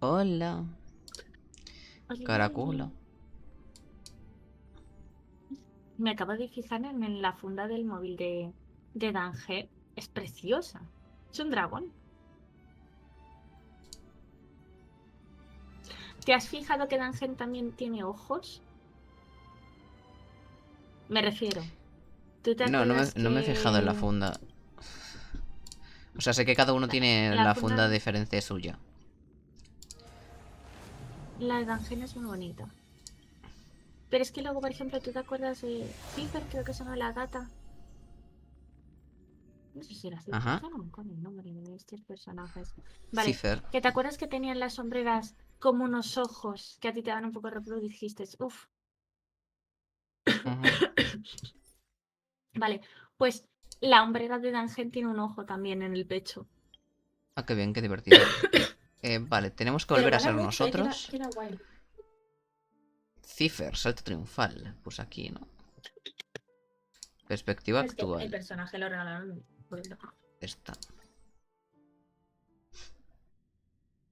Hola. Caracula. Me acabo de fijar en la funda del móvil de Danger. Es preciosa. Es un dragón. ¿Te has fijado que Danger también tiene ojos? Me refiero. ¿Tú te No, acuerdas no me he fijado en la que funda. O sea, sé que cada uno tiene la la funda funda diferente suya. la de Danger es muy bonita? Pero es que luego, por ejemplo, ¿tú te acuerdas de Cífer? Creo que se llama la gata. No sé si era Cífer. Ajá. Ya no me acuerdo el nombre de estos personajes. Vale. Cífer. ¿Que te acuerdas que tenían las sombreras como unos ojos que a ti te dan un poco de reparo y dijiste, uff? Ujú. Vale, pues la hombrera de Danger tiene un ojo también en el pecho. Ah, qué bien, qué divertido. Vale, tenemos que Pero volver a mola ser mucho, nosotros. que era guay. Cífer, salto triunfal. Pues aquí, ¿no? Perspectiva Es que el actual. personaje lo regalaron por lo- Esta.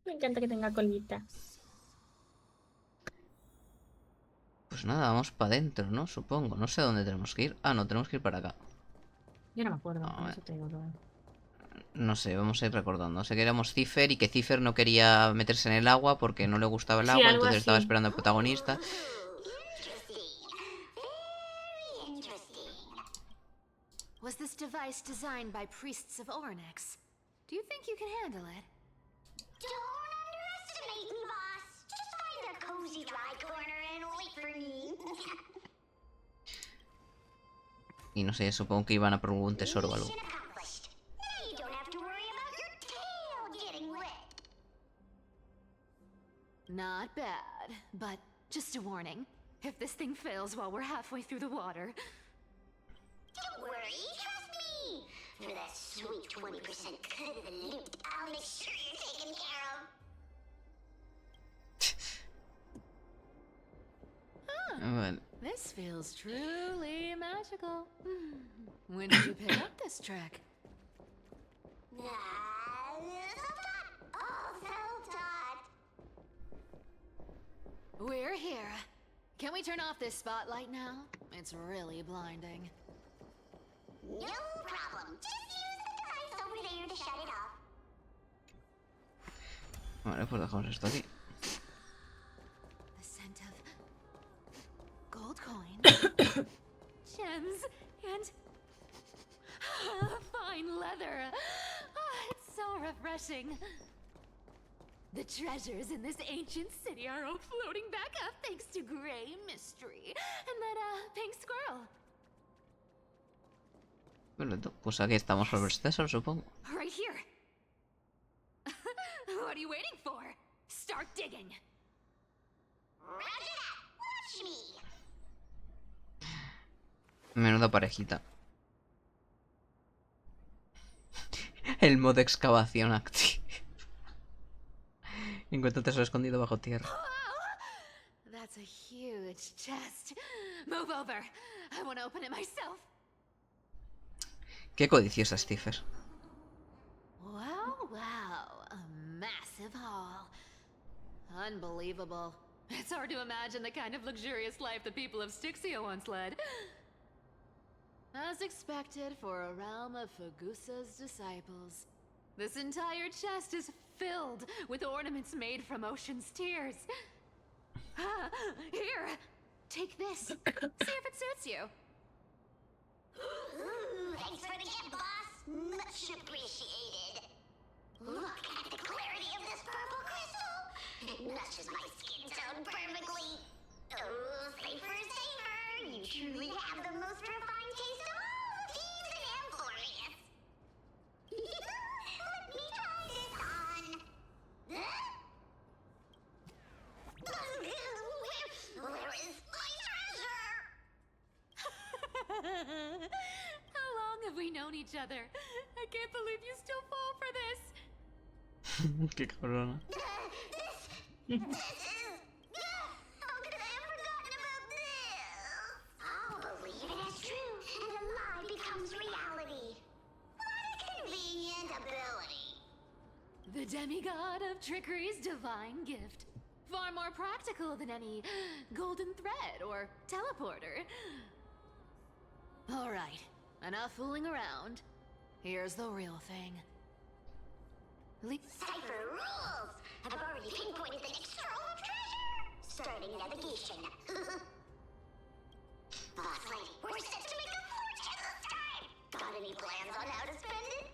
Me encanta que tenga colita. Pues nada, vamos para adentro, ¿no? Supongo. No sé dónde tenemos que ir. Ah, no, tenemos que ir para acá. Yo no me acuerdo, A por ver, eso te digo todo. no sé, vamos a ir recordando. Sé que éramos Cífer y que Cífer no quería meterse en el agua porque no le gustaba el Sí, agua, algo entonces estaba así. esperando al protagonista. Was this device designed by priests of Ornyx? Do you think you can handle it? Don't underestimate me, boss. Just find a cozy dry corner and wait for me. Y no sé, supongo que iban a por un tesoro o algo. Mission accomplished. Now you don't have to worry about your tail getting wet. Not bad, but just a warning. If this thing fails while we're halfway through the water... Don't worry, trust me. For that sweet 20% cut of the loot, I'll make sure you're taken care of. Vale. This feels truly magical. When did you pick up this trick? We're here. Can we turn off this spotlight now? It's really blinding. No problem. Just use the device over there to shut it off. Vale, pues dejamos esto aquí. The scent of gold coins, gems, and fine leather. It's so refreshing. The treasures in this ancient city are all floating back up thanks to Grey Mystery and that pink squirrel. Perfecto. Pues aquí estamos por el tesoro, supongo. Right here. What are you waiting for? Start digging. Roger that. Watch me. Menuda parejita. El modo excavación activo. Encuentra un tesoro escondido bajo tierra. That's a huge chest. Move over. I want to open it myself. Qué codiciosa es Cífer. Wow, wow. A massive haul. Unbelievable. It's hard to imagine the kind of luxurious life the people of Styxia once led. As expected for a realm of Fagusa's disciples. This entire chest is filled with ornaments made from ocean's tears. Here, take this. See if it suits you. Ooh, thanks for the gift, boss. Much appreciated. Look at the clarity of this purple crystal. It matches my skin tone perfectly. Oh, safer, safer. You truly have the most refined taste of all thieves in Amphorius. Let me try this on. Huh? Where is my treasure? How long have we known each other? I can't believe you still fall for this. Qué cabrona. This is... How could I have forgotten about this? I'll believe it as true, and the lie becomes reality. What a convenient ability. The demigod of trickery's divine gift. Far more practical than any golden thread or teleporter. Alright, enough fooling around. Here's the real thing. Cipher rules! I've already pinpointed the next scroll of treasure! Starting navigation. Boss lady, we're set to make a fortune this time! Got any plans on how to spend it?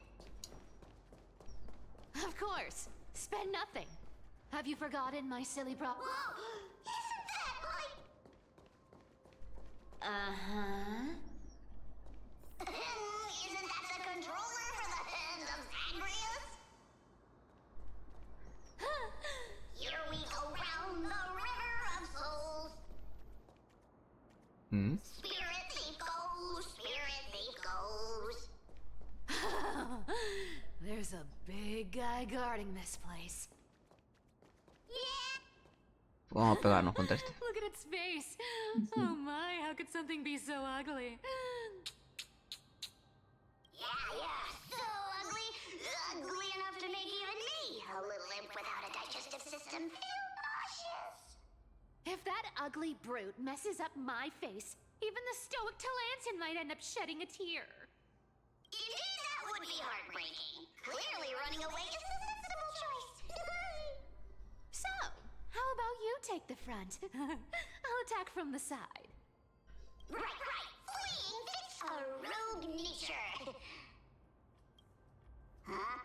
Of course. Spend nothing. Have you forgotten my silly Whoa! Isn't that like... Uh-huh. Isn't that the controller for the hand of Zagreus? Here we go round the river of souls. Spirit thief goes, spirit thief goes. There's a big guy guarding this place. Yeah! Vamos a pegarnos contra este. Look at its face. Oh my, how could something be so ugly? Yeah, so ugly. Ugly enough to make even me, a little imp without a digestive system, feel nauseous. If that ugly brute messes up my face, even the stoic Talantin might end up shedding a tear. Indeed, that would be heartbreaking. Clearly running away is the sensible choice. So, how about you take the front? I'll attack from the side. Right. Fleeing fits a rogue nature. Huh?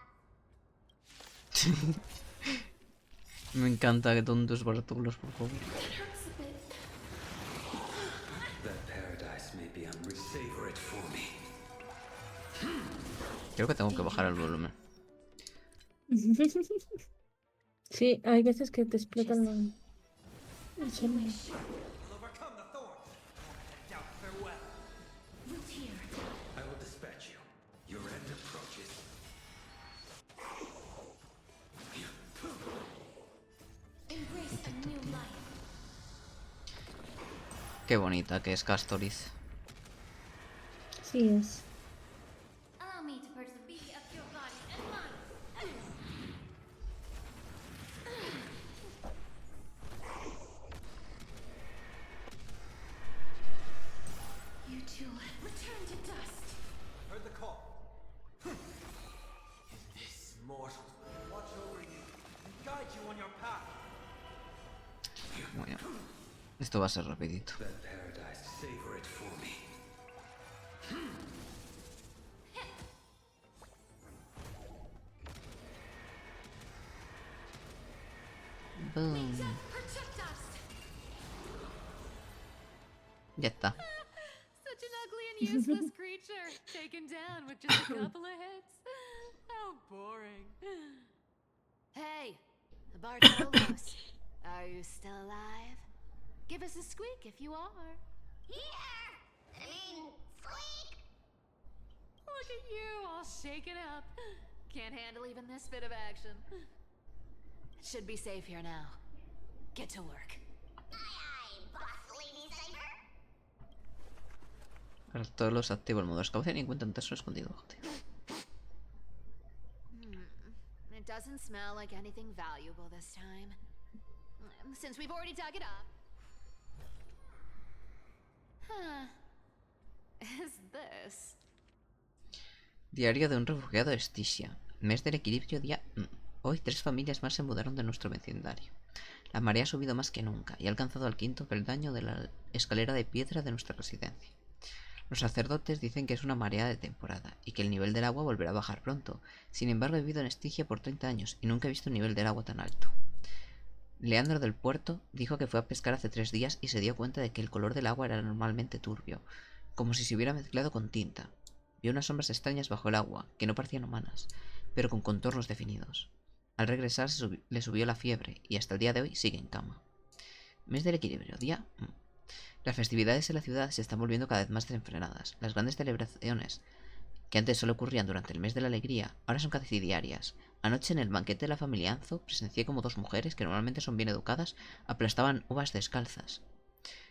Me encanta que tontos Bartolos, por favor. That paradise may be savor it for me. Creo que tengo que bajar el volumen. Sí, hay veces que te explotan el sonido. Overcome the thorns. Doubt farewell. I will dispatch you. Your end approaches. Qué bonita que es Castoriz. Sí es. Allow me to purge the beauty of your body and mind. You two return to dust. Heard the call. This mortal will watch over you and guide you on your path. Muy bien. Esto va a ser rapidito. That paradise, savor it for me. Boom. Protect us. Ya está. Such an ugly and useless creature, taken down with just a couple of hits. How boring. Hey, Bartolos, are you still alive? Give us a squeak if you are. Here! I mean, squeak! Look at you, all shaken up. Can't handle even this bit of action. Should be safe here now. Get to work. Aye, boss lady Cipher. Bartolos activo el modo excavación y encuentra un tesoro escondido. Joder. It doesn't smell like anything valuable this time. Since we've already dug it up. Huh. Is this? Diario de un refugiado de Estigia. Mes del equilibrio día... Hoy 3 familias más se mudaron de nuestro vecindario. La marea ha subido más que nunca y ha alcanzado al 5.º peldaño de la escalera de piedra de nuestra residencia. Los sacerdotes dicen que es una marea de temporada y que el nivel del agua volverá a bajar pronto. Sin embargo, he vivido en Estigia por 30 años y nunca he visto un nivel del agua tan alto. Leandro del Puerto dijo que fue a pescar hace 3 días y se dio cuenta de que el color del agua era normalmente turbio, como si se hubiera mezclado con tinta. Vio unas sombras extrañas bajo el agua, que no parecían humanas, pero con contornos definidos. Al regresar le subió la fiebre y hasta el día de hoy sigue en cama. Mes del equilibrio, día... Las festividades en la ciudad se están volviendo cada vez más desenfrenadas. Las grandes celebraciones, que antes solo ocurrían durante el mes de la alegría, ahora son casi diarias. Anoche en el banquete de la familia Anzo presencié como 2 mujeres, que normalmente son bien educadas, aplastaban uvas descalzas.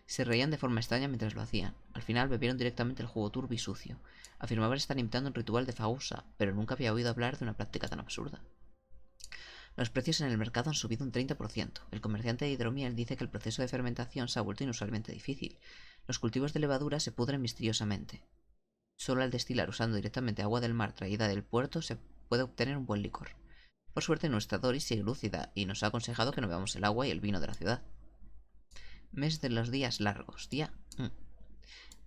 Se reían de forma extraña mientras lo hacían. Al final bebieron directamente el jugo turbio y sucio. Afirmaban estar imitando un ritual de Fausa, pero nunca había oído hablar de una práctica tan absurda. Los precios en el mercado han subido un 30%. El comerciante de hidromiel dice que el proceso de fermentación se ha vuelto inusualmente difícil. Los cultivos de levadura se pudren misteriosamente. Solo al destilar usando directamente agua del mar traída del puerto se puede obtener un buen licor. Por suerte nuestra Doris sigue lúcida y nos ha aconsejado que no bebamos el agua y el vino de la ciudad. Mes de los días largos. Día...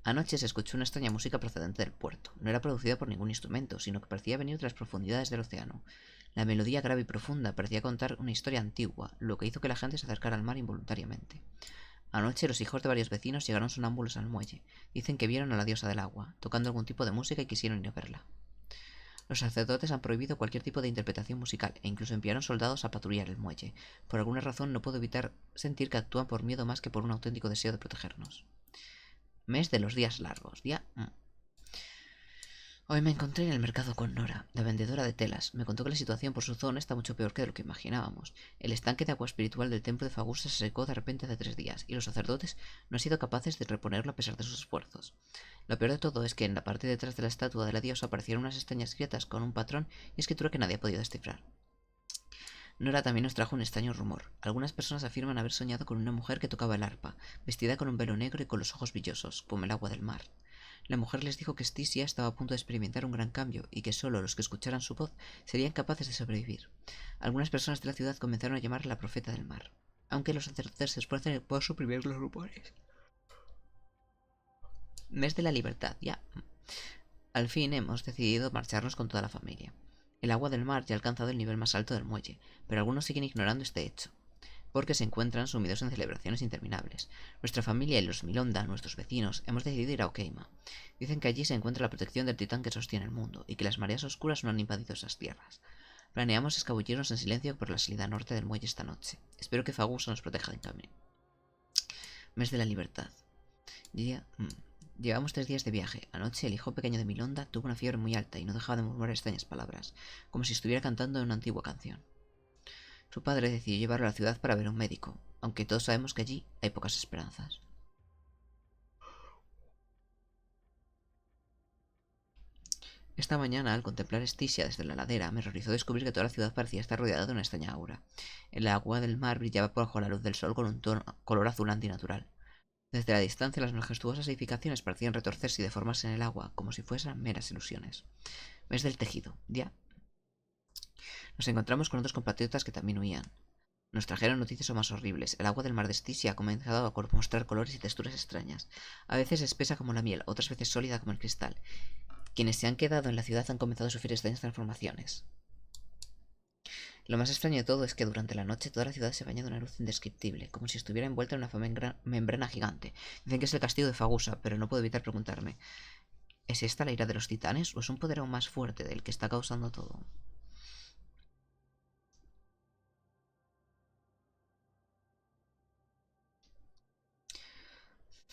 Anoche se escuchó una extraña música procedente del puerto. No era producida por ningún instrumento, sino que parecía venir de las profundidades del océano. La melodía grave y profunda parecía contar una historia antigua, lo que hizo que la gente se acercara al mar involuntariamente. Anoche los hijos de varios vecinos llegaron sonámbulos al muelle. Dicen que vieron a la diosa del agua, tocando algún tipo de música y quisieron ir a verla. Los sacerdotes han prohibido cualquier tipo de interpretación musical e incluso enviaron soldados a patrullar el muelle. Por alguna razón no puedo evitar sentir que actúan por miedo más que por un auténtico deseo de protegernos. Mes de los días largos. Día... Hoy me encontré en el mercado con Nora, la vendedora de telas. Me contó que la situación por su zona está mucho peor que de lo que imaginábamos. El estanque de agua espiritual del templo de Fagusta se secó de repente hace 3 días, y los sacerdotes no han sido capaces de reponerlo a pesar de sus esfuerzos. Lo peor de todo es que en la parte de detrás de la estatua de la diosa aparecieron unas extrañas grietas con un patrón y escritura que nadie ha podido descifrar. Nora también nos trajo un extraño rumor. Algunas personas afirman haber soñado con una mujer que tocaba el arpa, vestida con un velo negro y con los ojos brillosos, como el agua del mar. La mujer les dijo que Stysia estaba a punto de experimentar un gran cambio y que solo los que escucharan su voz serían capaces de sobrevivir. Algunas personas de la ciudad comenzaron a llamarla la profeta del mar, aunque los sacerdotes se esfuerzan por suprimir los rumores. Mes de la libertad, ya. Al fin hemos decidido marcharnos con toda la familia. El agua del mar ya ha alcanzado el nivel más alto del muelle, pero algunos siguen ignorando este hecho, porque se encuentran sumidos en celebraciones interminables. Nuestra familia y los Milonda, nuestros vecinos, hemos decidido ir a Okeima. Dicen que allí se encuentra la protección del titán que sostiene el mundo, y que las mareas oscuras no han invadido esas tierras. Planeamos escabullirnos en silencio por la salida norte del muelle esta noche. Espero que Fagusa nos proteja en camino. Mes de la libertad. Llevamos 3 días de viaje. Anoche el hijo pequeño de Milonda tuvo una fiebre muy alta y no dejaba de murmurar extrañas palabras, como si estuviera cantando una antigua canción. Su padre decidió llevarlo a la ciudad para ver a un médico, aunque todos sabemos que allí hay pocas esperanzas. Esta mañana, al contemplar Stysia desde la ladera, me horrorizó descubrir que toda la ciudad parecía estar rodeada de una extraña aura. El agua del mar brillaba bajo la luz del sol con un color azul antinatural. Desde la distancia, las majestuosas edificaciones parecían retorcerse y deformarse en el agua, como si fuesen meras ilusiones. Mes del tejido. Día. Nos encontramos con otros compatriotas que también huían. Nos trajeron noticias aún más horribles. El agua del mar de Stysia ha comenzado a mostrar colores y texturas extrañas. A veces espesa como la miel, otras veces sólida como el cristal. Quienes se han quedado en la ciudad han comenzado a sufrir extrañas transformaciones. Lo más extraño de todo es que durante la noche toda la ciudad se baña de una luz indescriptible, como si estuviera envuelta en una membrana gigante. Dicen que es el castigo de Fagusa, pero no puedo evitar preguntarme, ¿es esta la ira de los titanes o es un poder aún más fuerte del que está causando todo?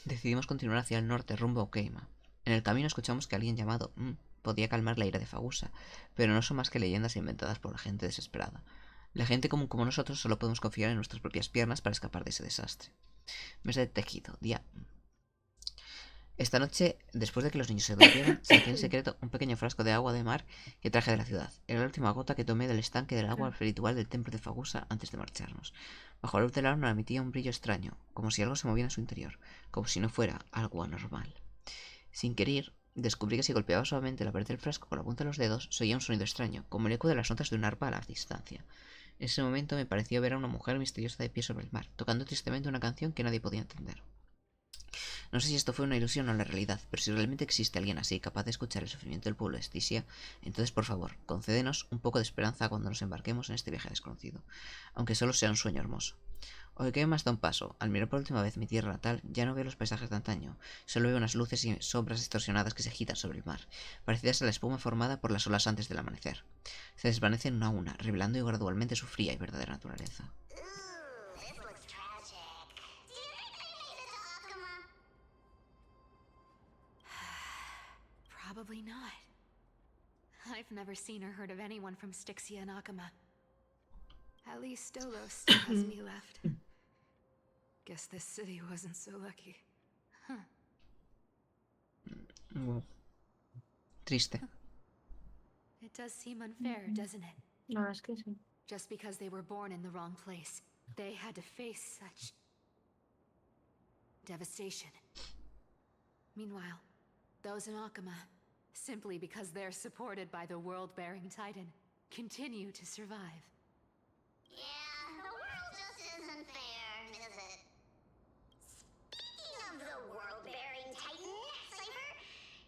Decidimos continuar hacia el norte, rumbo a Okeima. En el camino escuchamos que alguien llamado podía calmar la ira de Fagusa, pero no son más que leyendas inventadas por la gente desesperada. La gente común como nosotros solo podemos confiar en nuestras propias piernas para escapar de ese desastre. Mes de tejido, día. Esta noche, después de que los niños se durmieron, saqué en secreto un pequeño frasco de agua de mar que traje de la ciudad. Era la última gota que tomé del estanque del agua espiritual del templo de Fagusa antes de marcharnos. Bajo la luz del alma emitía un brillo extraño, como si algo se moviera en su interior, como si no fuera algo anormal. Sin querer, descubrí que si golpeaba suavemente la pared del frasco con la punta de los dedos, se oía un sonido extraño, como el eco de las notas de un arpa a la distancia. En ese momento me pareció ver a una mujer misteriosa de pie sobre el mar, tocando tristemente una canción que nadie podía entender. No sé si esto fue una ilusión o la realidad, pero si realmente existe alguien así capaz de escuchar el sufrimiento del pueblo de Stysia, entonces por favor, concédenos un poco de esperanza cuando nos embarquemos en este viaje desconocido, aunque solo sea un sueño hermoso. Hoy que más da un paso, al mirar por última vez mi tierra natal, ya no veo los paisajes de antaño, solo veo unas luces y sombras distorsionadas que se agitan sobre el mar, parecidas a la espuma formada por las olas antes del amanecer. Se desvanecen una a una, revelando gradualmente su fría y verdadera naturaleza. Probably not. I've never seen or heard of anyone from Styxia and Akama. At least Stolos still has me left. Guess this city wasn't so lucky. Triste. It does seem unfair, doesn't it? La verdad es que sí. Just because they were born in the wrong place, they had to face such devastation. Meanwhile, those in Akama, simply because they're supported by the world-bearing Titan, continue to survive. Yeah, the world just isn't fair, is it? Speaking of the world-bearing Titan, Cipher,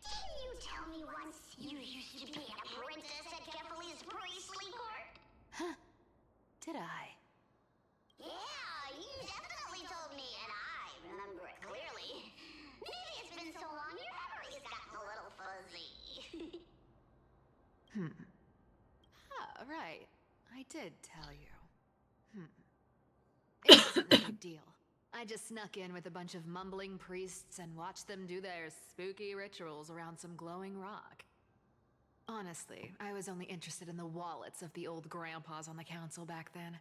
didn't you tell me once you used to be an apprentice at Kephal's priestly court? Huh. Did I? Yeah, you definitely told me, and I remember it clearly. Maybe it's been so long your memory's gotten a little fuzzy. Right. I did tell you. It wasn't a big deal. I just snuck in with a bunch of mumbling priests and watched them do their spooky rituals around some glowing rock. Honestly, I was only interested in the wallets of the old grandpas on the council back then.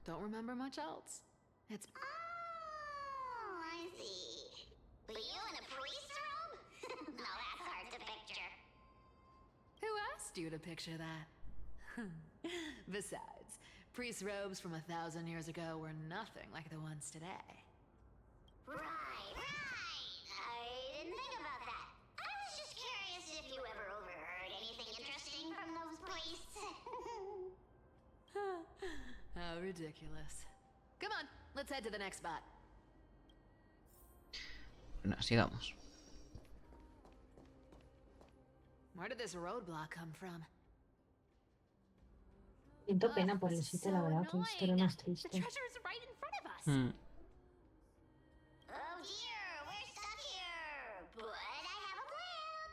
Don't remember much else. It's... Oh, I see. But you in a priest robe? No, that's hard to picture. Who asked you to picture that? Besides, priest robes from 1,000 years ago were nothing like the ones today. Right. I didn't think about that. I was just curious if you ever overheard anything interesting from those priests. How ridiculous. Come on, let's head to the next spot. Bueno, sigamos. Where did this roadblock come from? Siento pena por el sitio, la verdad, que historia más The triste. treasure's right in front of us. Oh dear, we're stuck here. But I have a plan.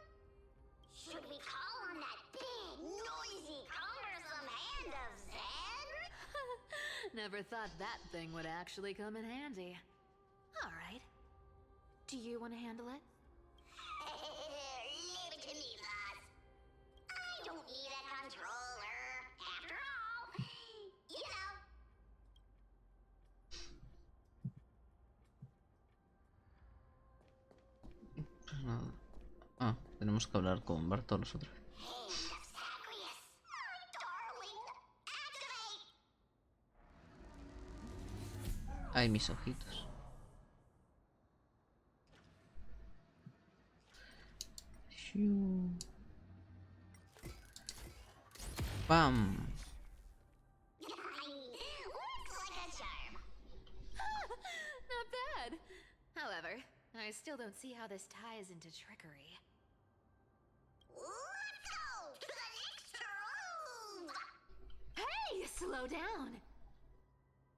Should we call on that big, noisy, cumbersome hand of Zen? Never thought that thing would actually come in handy. All right. Do you want to handle it? Leave it to me, boss. I don't need a controller. After all, you know. Nada. Ah, tenemos que hablar con Barto nosotros. Hand of Zagreus, my darling. Activate. Ay, mis ojitos. Shiu. ¡Pam! Looks like a charm. Not bad. However, I still don't see how this ties into trickery. Let's go to the next room. Hey, slow down.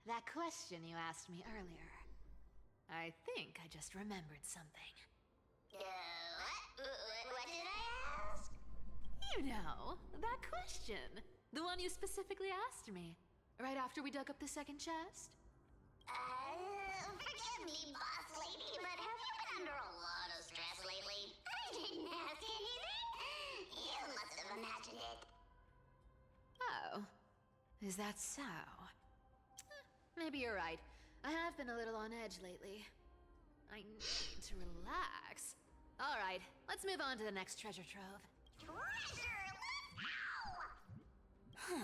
That question you asked me earlier. I think I just remembered something. What did I ask? You know, that question. The one you specifically asked me. Right after we dug up the second chest. Forgive me, boss lady, but have you been under a lot of stress lately? I didn't ask anything. You must have imagined it. Oh. Is that so? Maybe you're right. I have been a little on edge lately. I need to relax. All right, let's move on to the next treasure trove. Treasure, let's go!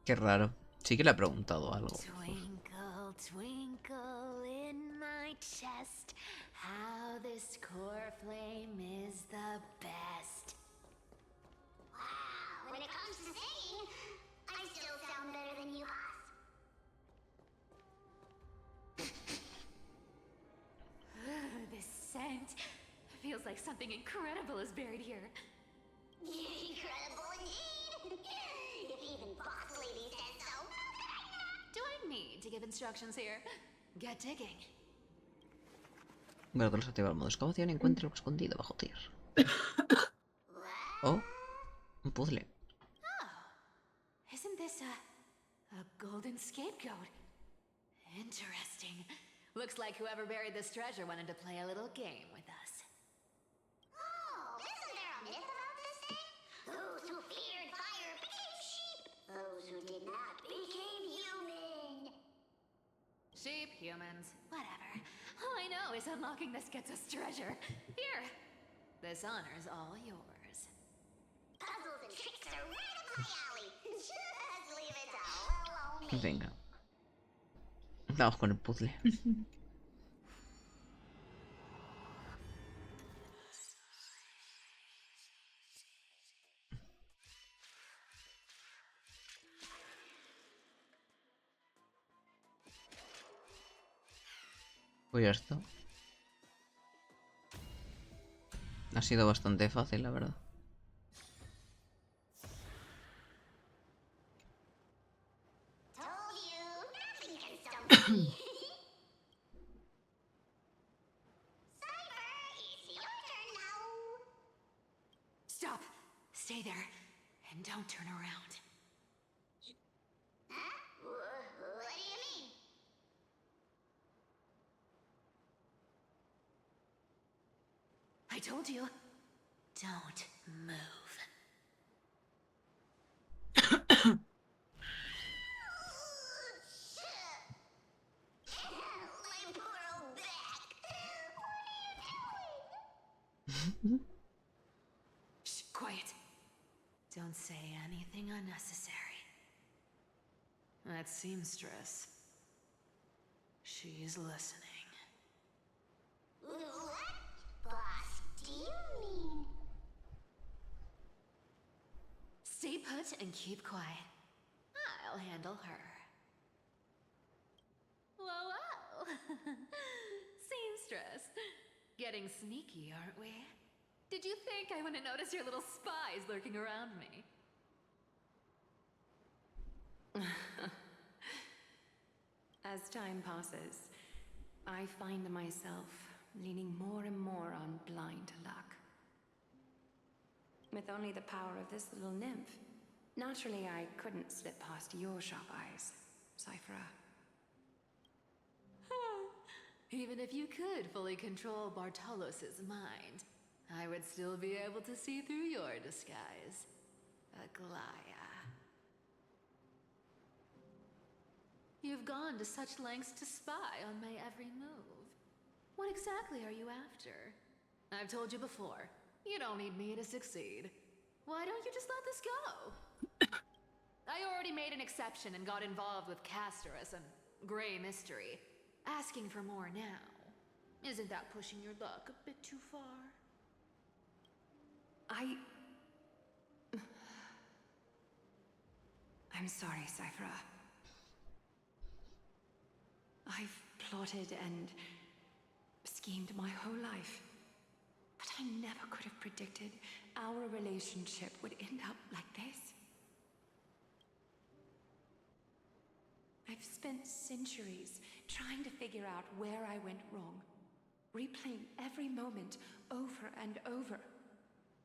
Qué raro. Sí que le ha preguntado algo. Twinkle, twinkle in my chest, how this core flame is the best. Wow, when it comes to singing, I still sound better than you, boss. This scent feels like something incredible is buried here. Incredible indeed. If even boss lady says so, how could I not? Do I need to give instructions here? Get digging. Bueno, que activa el modo excavación y encuentra algo escondido bajo tierra. Oh, un puzzle. Oh, isn't this a golden scapegoat? Interesting. Looks like whoever buried this treasure wanted to play a little game with us. Oh, isn't there a myth about this thing? Those who feared fire became sheep. Those who did not became human. Sheep, humans, whatever. All I know is unlocking this gets us treasure. Here. This honor's all yours. Puzzles and tricks are right up my alley. Venga. Vamos con el puzzle. Pues esto ha sido bastante fácil, la verdad. Told you, nothing can stump me. Cipher, it's your turn now. Stop! Stay there. And don't turn around. Huh? What do you mean? I told you. Don't move. My poor old back. What are you doing? Shh, quiet. Don't say anything unnecessary. That seamstress. She's listening. What, boss, do you mean? Stay put and keep quiet. I'll handle her. Whoa, whoa! Seamstress. Getting sneaky, aren't we? Did you think I wouldn't notice your little spies lurking around me? As time passes, I find myself leaning more and more on blind luck. With only the power of this little nymph, naturally I couldn't slip past your sharp eyes, Cífer. Even if you could fully control Bartolos's mind, I would still be able to see through your disguise. Aglaya. You've gone to such lengths to spy on my every move. What exactly are you after? I've told you before, you don't need me to succeed. Why don't you just let this go? I already made an exception and got involved with Castorus and Grey Mystery. Asking for more now. Isn't that pushing your luck a bit too far? I'm sorry, Cífer. I've plotted and schemed my whole life. But I never could have predicted our relationship would end up like this. I've spent centuries trying to figure out where I went wrong, replaying every moment over and over.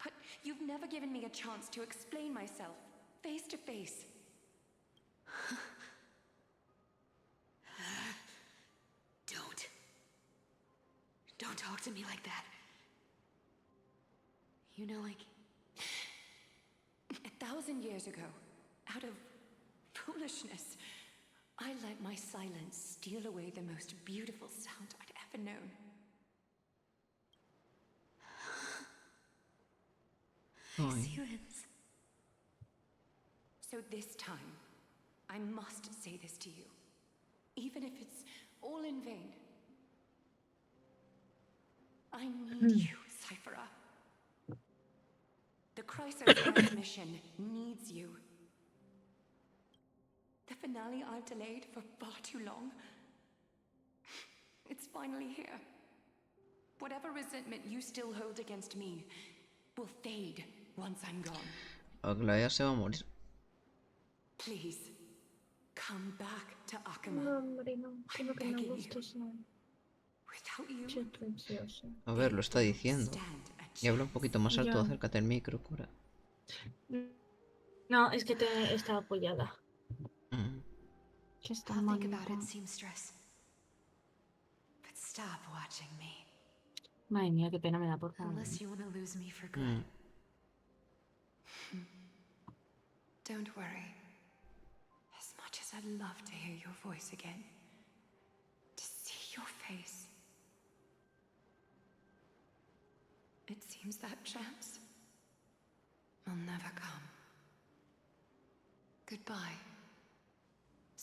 But you've never given me a chance to explain myself, face to face. Don't talk to me like that. You know, like 1,000 years ago, out of foolishness, I let my silence steal away the most beautiful sound I'd ever known. Silence. So this time, I must say this to you, even if it's all in vain. I need you, Cífer. The Chrysos mission needs you. The finale I've delayed for far too long. It's finally here. Whatever resentment you still hold against me will fade once I'm gone. Aglaya se va a morir. Please, come back to Akama. No, hombre, no. Quiero que me gustes, no. Without you, Soy preciosa. A ver, lo está diciendo. Y habla un poquito más alto, Ya. acércate al micro, cura. No, es que te está apoyada. Que está I'll think malita. about it, seamstress. But stop watching me. Madre mía, qué pena me da, por favor. Unless you want to lose me for good. Don't worry. As much as I'd love to hear your voice again, to see your face, it seems that chance will never come. Goodbye,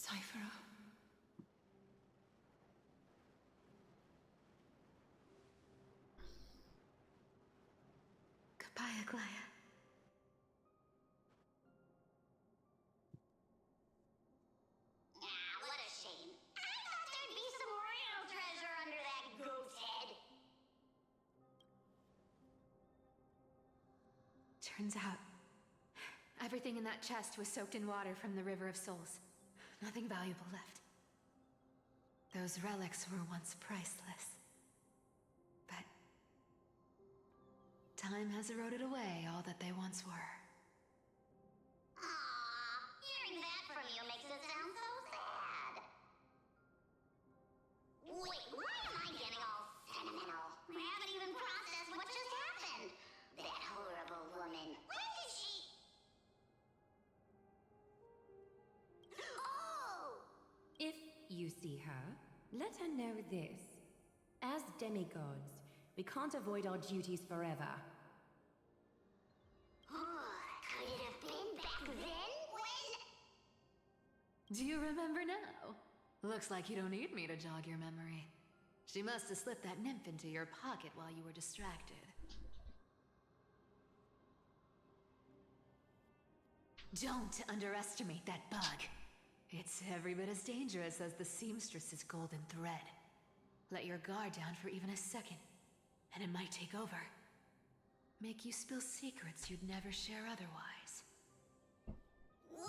Cífer. Goodbye, Aglaya. Ah, what a shame. I thought there'd be some real treasure under that goat's head. Turns out, everything in that chest was soaked in water from the River of Souls. Nothing valuable left. Those relics were once priceless. But time has eroded away all that they once were. Aww, hearing that from you makes it sound so sad. Wait, why am I getting all sentimental? I haven't even processed what just happened. That horrible woman. When did she... Oh! If you see her, let her know this. As demigods, we can't avoid our duties forever. Could it have been back then when... Do you remember now? Looks like you don't need me to jog your memory. She must have slipped that nymph into your pocket while you were distracted. Don't underestimate that bug. It's every bit as dangerous as the seamstress's golden thread. Let your guard down for even a second, and it might take over. Make you spill secrets you'd never share otherwise. Whoa,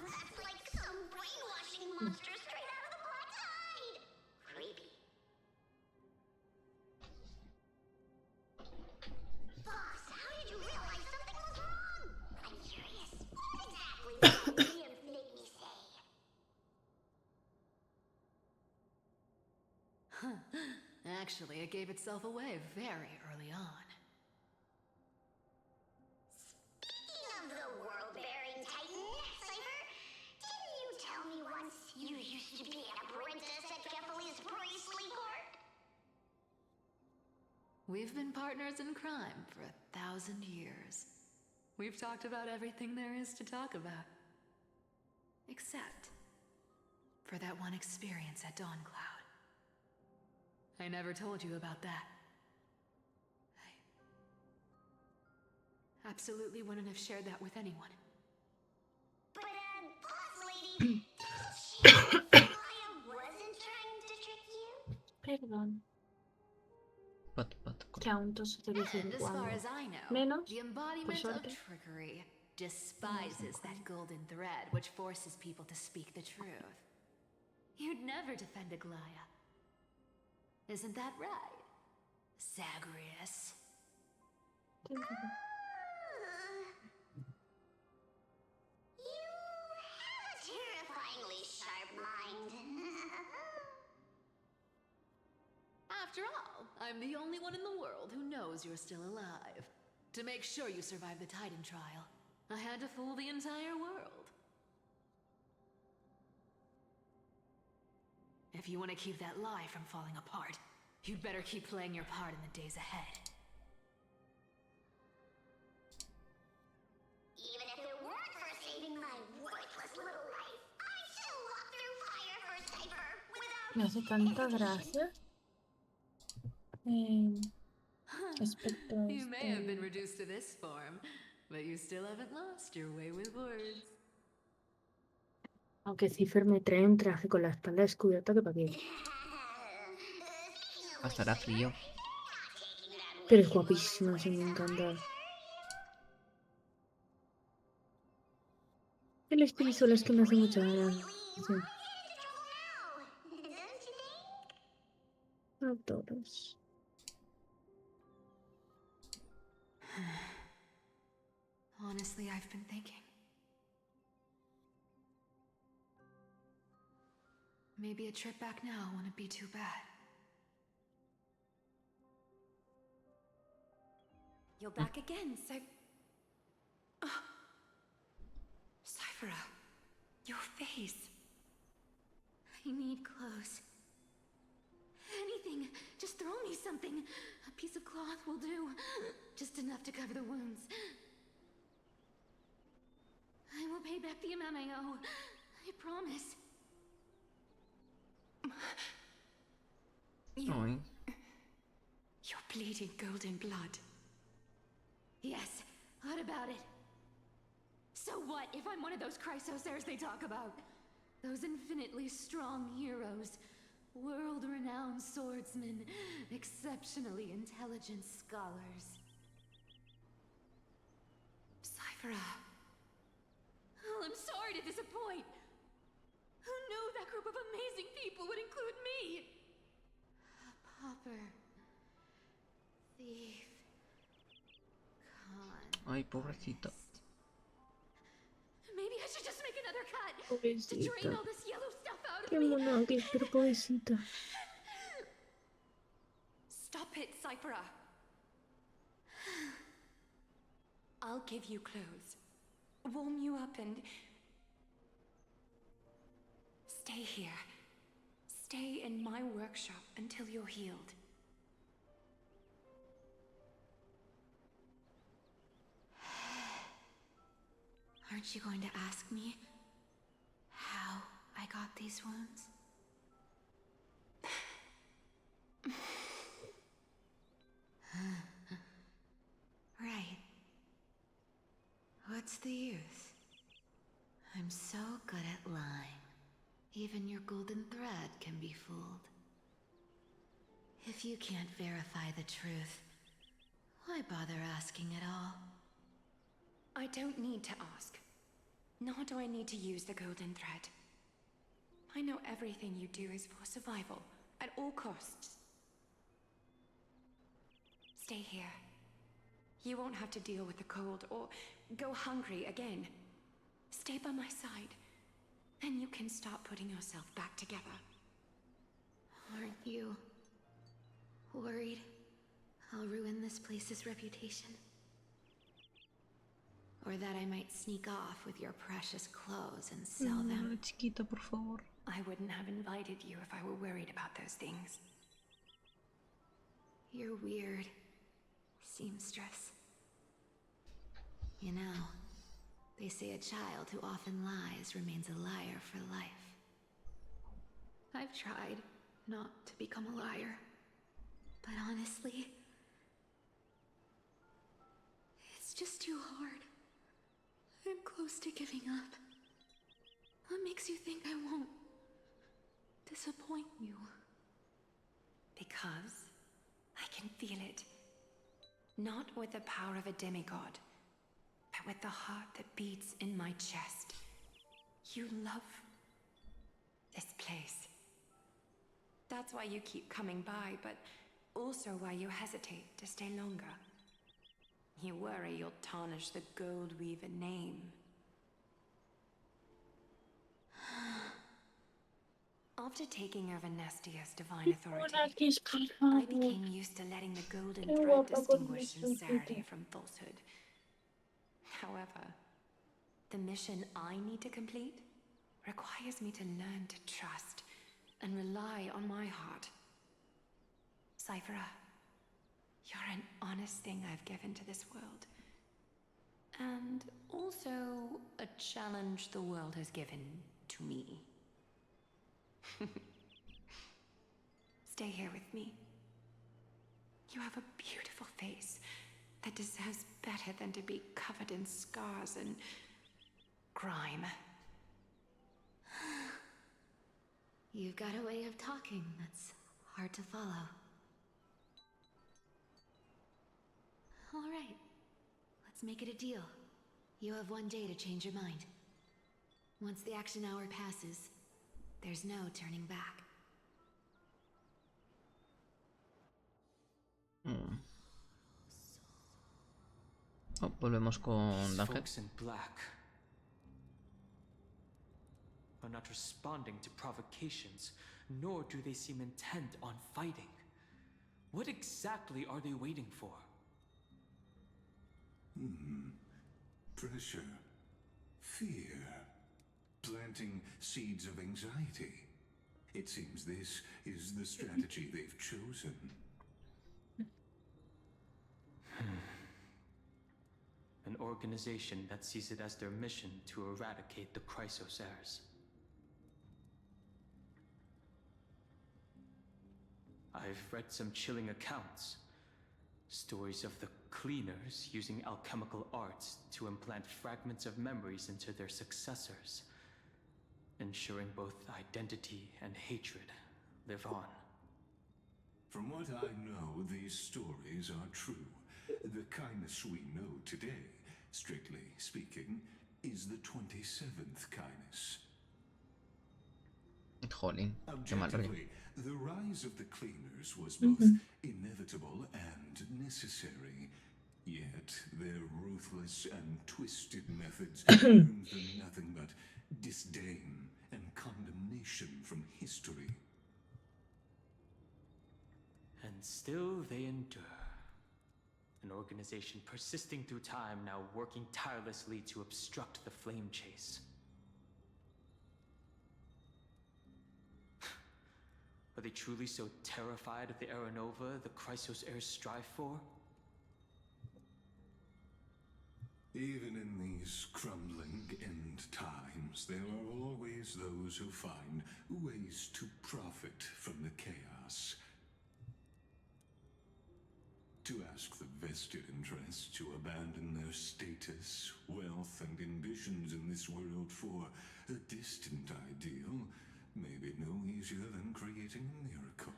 that's like some brainwashing monster straight out of the Black Tide! Creepy. Boss, how did you realize something was wrong? I'm curious. What exactly did that nymph make me say? Actually, it gave itself away very early on. Speaking of the world-bearing titan, Cífer, didn't you tell me once you used to be an apprentice at Kefali's priestly court? We've been partners in crime for 1,000 years. We've talked about everything there is to talk about. Except for that one experience at Dawncloud. I never told you about that. I absolutely wouldn't have shared that with anyone. But, boss lady, she Maya wasn't trying to trick you? Perdón, But, que aún toso de vez en And as far cuando. as I know, Menos, the embodiment por of suerte. trickery despises that golden thread which forces people to speak the truth. You'd never defend Aglaya. Isn't that right, Zagreus? You have a terrifyingly sharp mind. After all, I'm the only one in the world who knows you're still alive. To make sure you survive the Titan trial, I had to fool the entire world. If you want to keep that lie from falling apart, you'd better keep playing your part in the days ahead. Even if it weren't for saving my worthless little life, I'd still walk through fire for Cífer without... Me hace tanta gracia. Respecto a You may have been este. reduced to this form, but you still haven't lost your way with words. Aunque Cífer me trae un traje con la espalda descubierta que para qué. Hasta frío. Pero es guapísima, sí, me encanta. El espíritu solo es que me hace mucha gracia. A todos. Honestly, I've been thinking. Maybe a trip back now wouldn't be too bad. You're back again, so... Oh. Cífer, your face. I need clothes. Anything. Just throw me something. A piece of cloth will do. Just enough to cover the wounds. I will pay back the amount I owe. I promise. Ay. You're bleeding golden blood. Yes, what about it? So what if I'm one of those chrysosairs they talk about? Those infinitely strong heroes, world-renowned swordsmen, exceptionally intelligent scholars. Cyphera. Well, I'm sorry to disappoint. Who knew that group of amazing people would include me? A pauper, thief, con. Ay, pobrecita. Maybe I should just make another cut to drain Pobrecita. all this yellow stuff out of Qué me. monagis, pero pobrecita. Stop it, Cyphera. I'll give you clothes, warm you up, and stay here. Stay in my workshop until you're healed. Aren't you going to ask me how I got these wounds? Right. What's the use? I'm so good at lying. Even your golden thread can be fooled. If you can't verify the truth, why bother asking at all? I don't need to ask. Nor do I need to use the golden thread. I know everything you do is for survival, at all costs. Stay here. You won't have to deal with the cold or go hungry again. Stay by my side. Then you can start putting yourself back together. Aren't you worried I'll ruin this place's reputation? Or that I might sneak off with your precious clothes and sell them? Chiquita, por favor. I wouldn't have invited you if I were worried about those things. You're weird, seamstress. You know, they say a child who often lies remains a liar for life. I've tried not to become a liar, but honestly, it's just too hard. I'm close to giving up. What makes you think I won't disappoint you? Because I can feel it. Not with the power of a demigod, but with the heart that beats in my chest. You love this place. That's why you keep coming by, but also why you hesitate to stay longer. You worry you'll tarnish the Gold Weaver name. After taking over Nestia's divine authority, Monagis, por I favor. became used to letting the golden Qué thread guapa con distinguish nuestro sincerity Peter. from falsehood. However, the mission I need to complete requires me to learn to trust and rely on my heart. Cyphera, you're an honest thing I've given to this world. And also a challenge the world has given to me. Stay here with me. You have a beautiful face that deserves better than to be covered in scars and grime. You've got a way of talking that's hard to follow. All right, let's make it a deal. You have 1 day to change your mind. Once the action hour passes, there's no turning back. Oh, volvemos con These Dangel. folks in black are not responding to provocations, nor do they seem intent on fighting. What exactly are they waiting for? Pressure. Fear. Planting seeds of anxiety. It seems this is the strategy they've chosen. An organization that sees it as their mission to eradicate the chrysosairs. I've read some chilling accounts. Stories of the cleaners using alchemical arts to implant fragments of memories into their successors, ensuring both identity and hatred live on. From what I know, these stories are true. The kindness we know today, strictly speaking, is the 27th kindness. Jolín, qué mal rollo. Objectively, the rise of the cleaners was both inevitable and necessary. Yet their ruthless and twisted methods earned them nothing but disdain and condemnation from history. And still they endure. An organization persisting through time, now working tirelessly to obstruct the flame chase. Are they truly so terrified of the Aranova the Chrysos heirs strive for? Even in these crumbling end times, there are always those who find ways to profit from the chaos. To ask the vested interests to abandon their status, wealth, and ambitions in this world for a distant ideal may be no easier than creating a miracle.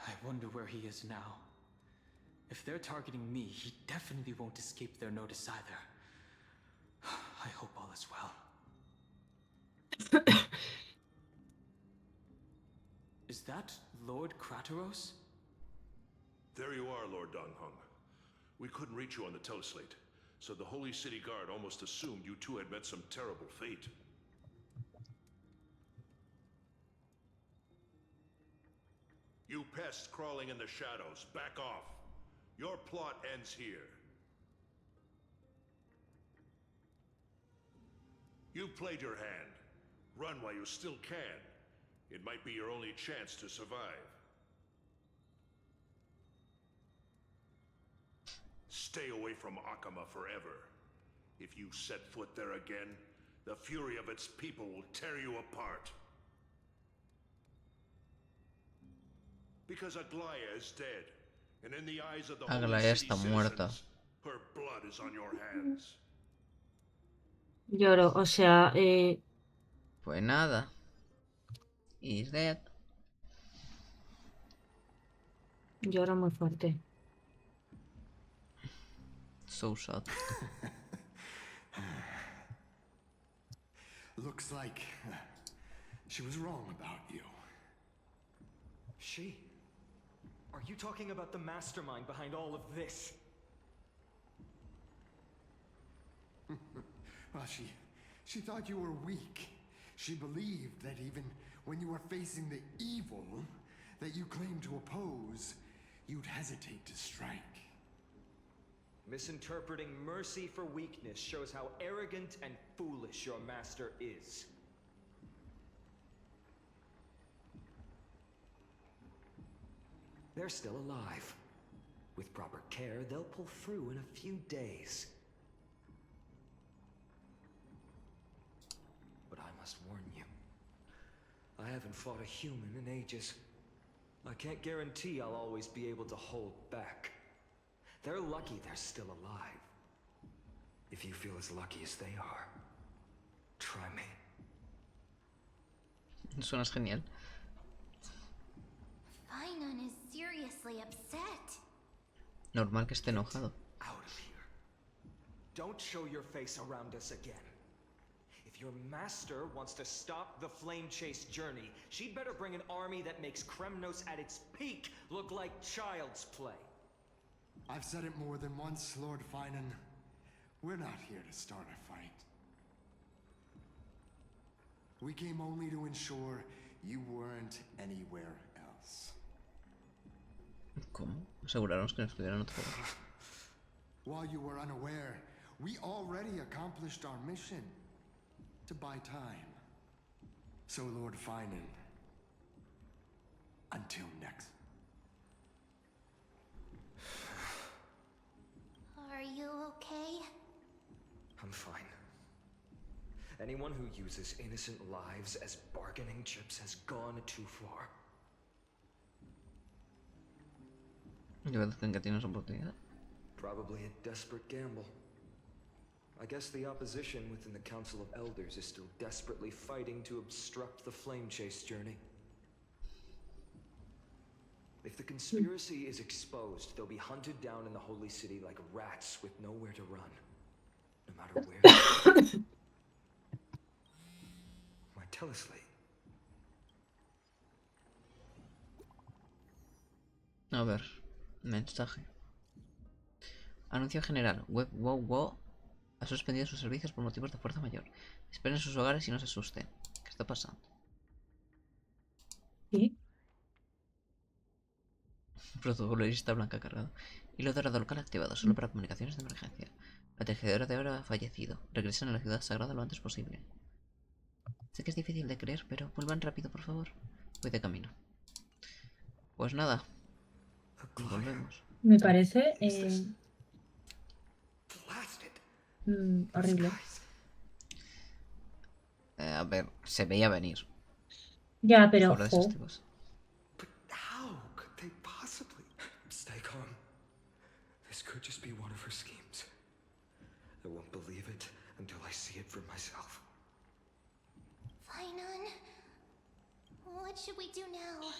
I wonder where he is now. If they're targeting me, he definitely won't escape their notice either. I hope all is well. Is that Lord Krateros? There you are, Lord Donghung. We couldn't reach you on the teleslate, so the Holy City Guard almost assumed you two had met some terrible fate. You pests crawling in the shadows, back off. Your plot ends here. You played your hand. Run while you still can. It might be your only chance to survive. Stay away from Akama forever. If you set foot there again, the fury of its people will tear you apart. Because Aglaya is dead, and in the eyes of the Holy Aglaya City está muerta. citizens, her blood is on your hands. Lloro, o sea, Pues nada. He's dead. lloro muy fuerte. So sad. Looks like she was wrong about you. She? Are you talking about the mastermind behind all of this? Well, she thought you were weak. She believed that even when you were facing the evil that you claimed to oppose, you'd hesitate to strike. Misinterpreting mercy for weakness shows how arrogant and foolish your master is. They're still alive. With proper care, they'll pull through in a few days. But I must warn you. I haven't fought a human in ages. I can't guarantee I'll always be able to hold back. They're lucky they're still alive. If you feel as lucky as they are, try me. Suenas genial. Finon is seriously upset. Normal que esté enojado. Out of here. Don't show your face around us again. If your master wants to stop the flame chase journey, she'd better bring an army that makes Kremnos at its peak look like child's play. I've said it more than once, Lord Finan. We're not here to start a fight. We came only to ensure you weren't anywhere else. ¿Cómo? Asegurarnos que no estuviera en otro lugar. While you were unaware, we already accomplished our mission. To buy time. So, Lord Finan, until next. Are you okay? I'm fine. Anyone who uses innocent lives as bargaining chips has gone too far. Yo dicen que tienes oportunidad. Probably a desperate gamble. I guess the opposition within the Council of Elders is still desperately fighting to obstruct the Flame Chase journey. If the conspiracy is exposed, they'll be hunted down in the Holy City like rats with nowhere to run. No matter where. My teleslate. A ver, mensaje. Anuncio general. Web WoW ha suspendido sus servicios por motivos de fuerza mayor. Esperen en sus hogares y no se asusten. ¿Qué está pasando? ¿Sí? Protocolo lista blanca cargado. Hilo dorado local activado, solo para comunicaciones de emergencia. La tejedora de oro ha fallecido. Regresen a la ciudad sagrada lo antes posible. Sé que es difícil de creer, pero vuelvan rápido, por favor. Voy de camino. Pues nada. Volvemos. Me parece horrible. A ver, se veía venir. Ya, pero Fuera de esas tipos. Stay calm. This could just be one of her schemes. I won't believe it until I see it for myself. Finon, what should we do now?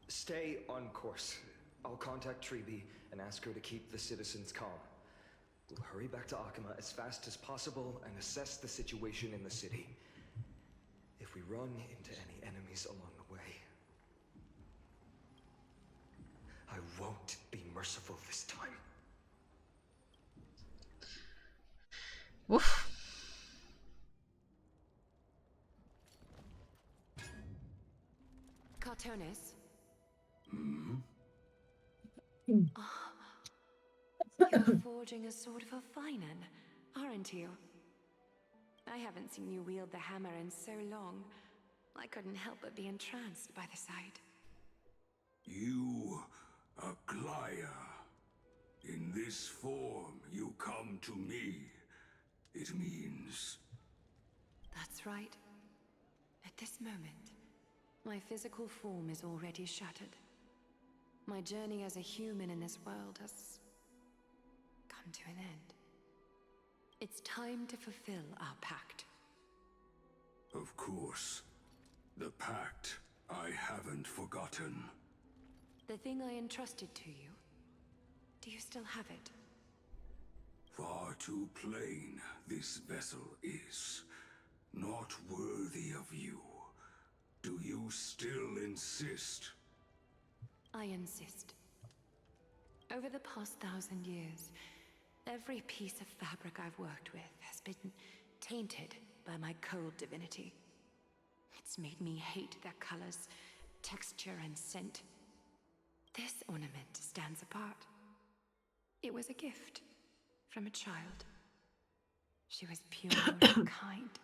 Stay on course. I'll contact Treeby and ask her to keep the citizens calm. We'll hurry back to Akama as fast as possible and assess the situation in the city. If we run into any enemies along the way, I won't be merciful this time. Uf. Cartonis? You're forging a sword for Finan, aren't you? I haven't seen you wield the hammer in so long. I couldn't help but be entranced by the sight. You, Aglaya. In this form, you come to me. It means... That's right. At this moment, my physical form is already shattered. My journey as a human in this world has come to an end. It's time to fulfill our pact. Of course. The pact I haven't forgotten. The thing I entrusted to you, do you still have it? Far too plain this vessel is. Not worthy of you. Do you still insist? I insist. Over the past 1,000 years, every piece of fabric I've worked with has been tainted by my cold divinity. It's made me hate their colors, texture, and scent. This ornament stands apart. It was a gift from a child. She was pure and kind.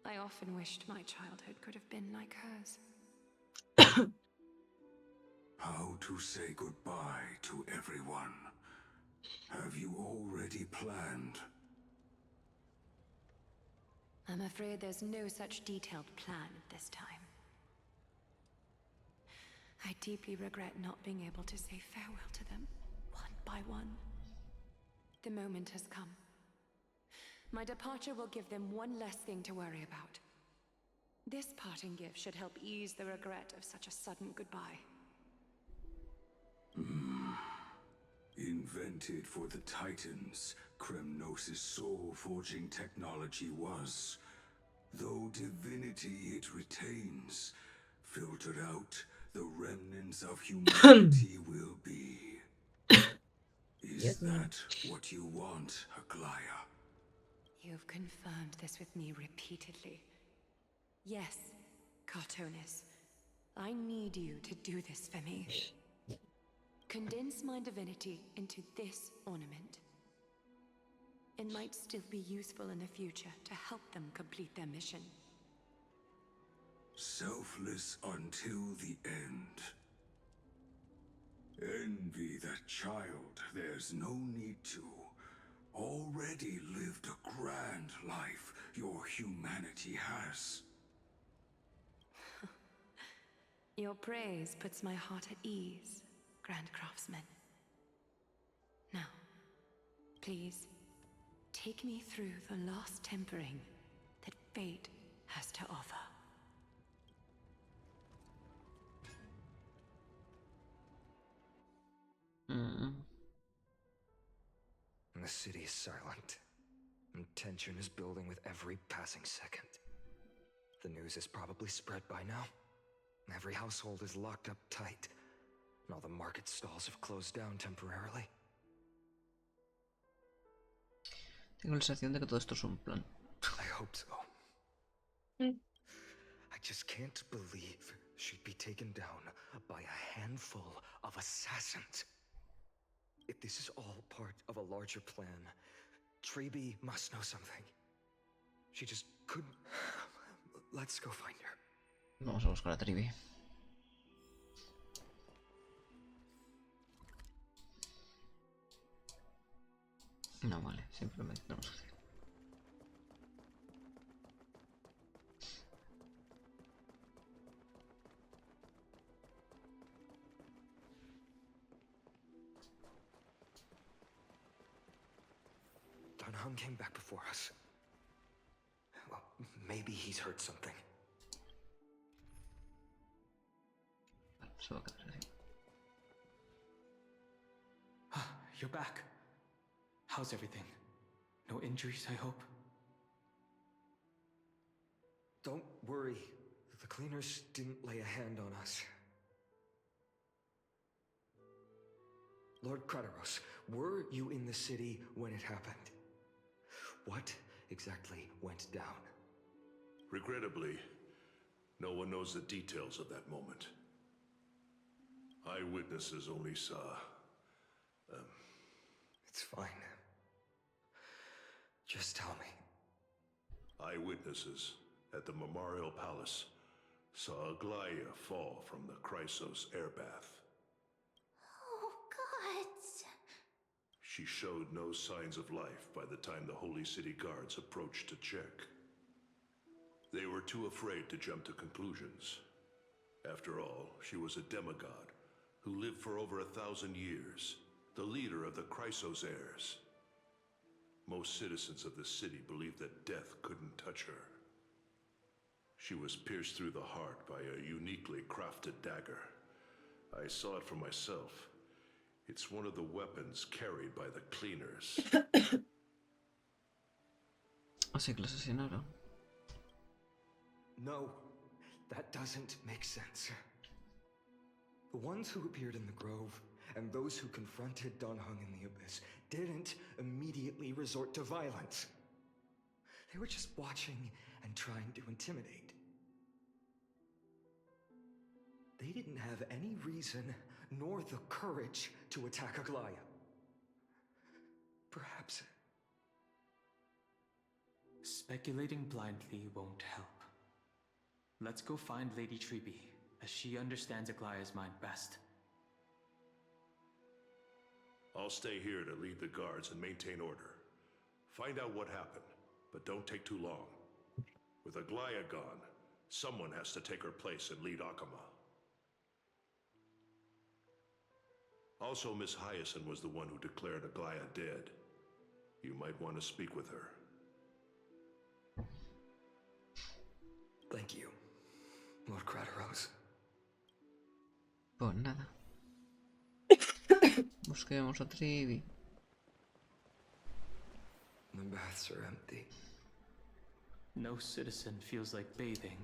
I often wished my childhood could have been like hers. How to say goodbye to everyone? Have you already planned? I'm afraid there's no such detailed plan at this time. I deeply regret not being able to say farewell to them, one by one. The moment has come. My departure will give them one less thing to worry about. This parting gift should help ease the regret of such a sudden goodbye. Invented for the Titans, Kremnos' soul-forging technology was. Though divinity it retains, filtered out, the remnants of humanity will be. Is that what you want, Aglaya? You've confirmed this with me repeatedly. Yes, Cartonis. I need you to do this for me. Condense my divinity into this ornament. It might still be useful in the future to help them complete their mission. Selfless until the end. Envy that child, there's no need to. Already lived a grand life, your humanity has. Your praise puts my heart at ease, Grand Craftsman. Now, please, take me through the lost tempering that fate has to offer. The city is silent, and tension is building with every passing second. The news is probably spread by now. Every household is locked up tight, and all the market stalls have closed down temporarily. Tengo la sensación de que todo esto es un plan. I hope so. Mm. I just can't believe she'd be taken down by a handful of assassins. If this is all part of a larger plan, Treby must know something. She just couldn't... Let's go find her. Vamos a buscar a Treby. No, vale, simplemente tenemos que hacer. Dunham came back before us. Well, maybe he's heard something. Vale, se va a quedar así. You're back. How's everything? No injuries, I hope? Don't worry. The cleaners didn't lay a hand on us. Lord Kratos, were you in the city when it happened? What exactly went down? Regrettably, no one knows the details of that moment. Eyewitnesses only saw... It's fine. Just tell me. Eyewitnesses at the Memorial Palace saw Aglaia fall from the Chrysos airbath. Oh, gods. She showed no signs of life by the time the Holy City guards approached to check. They were too afraid to jump to conclusions. After all, she was a demigod who lived for over 1,000 years, the leader of the Chrysos heirs. Most citizens of the city believed that death couldn't touch her. She was pierced through the heart by a uniquely crafted dagger. I saw it for myself. It's one of the weapons carried by the cleaners. Así que la asesinaron. No, that doesn't make sense. The ones who appeared in the grove and those who confronted Dunhung in the abyss didn't immediately resort to violence. They were just watching and trying to intimidate. They didn't have any reason nor the courage to attack Aglaia. Perhaps... Speculating blindly won't help. Let's go find Lady Treby, as she understands Aglaia's mind best. I'll stay here to lead the guards and maintain order. Find out what happened, but don't take too long. With Aglaia gone, someone has to take her place and lead Akama. Also, Miss Hyacinth was the one who declared Aglaia dead. You might want to speak with her. Thank you, Lord Kratos. Pues nada. Busquemos a Treby. The baths are empty. No citizen feels like bathing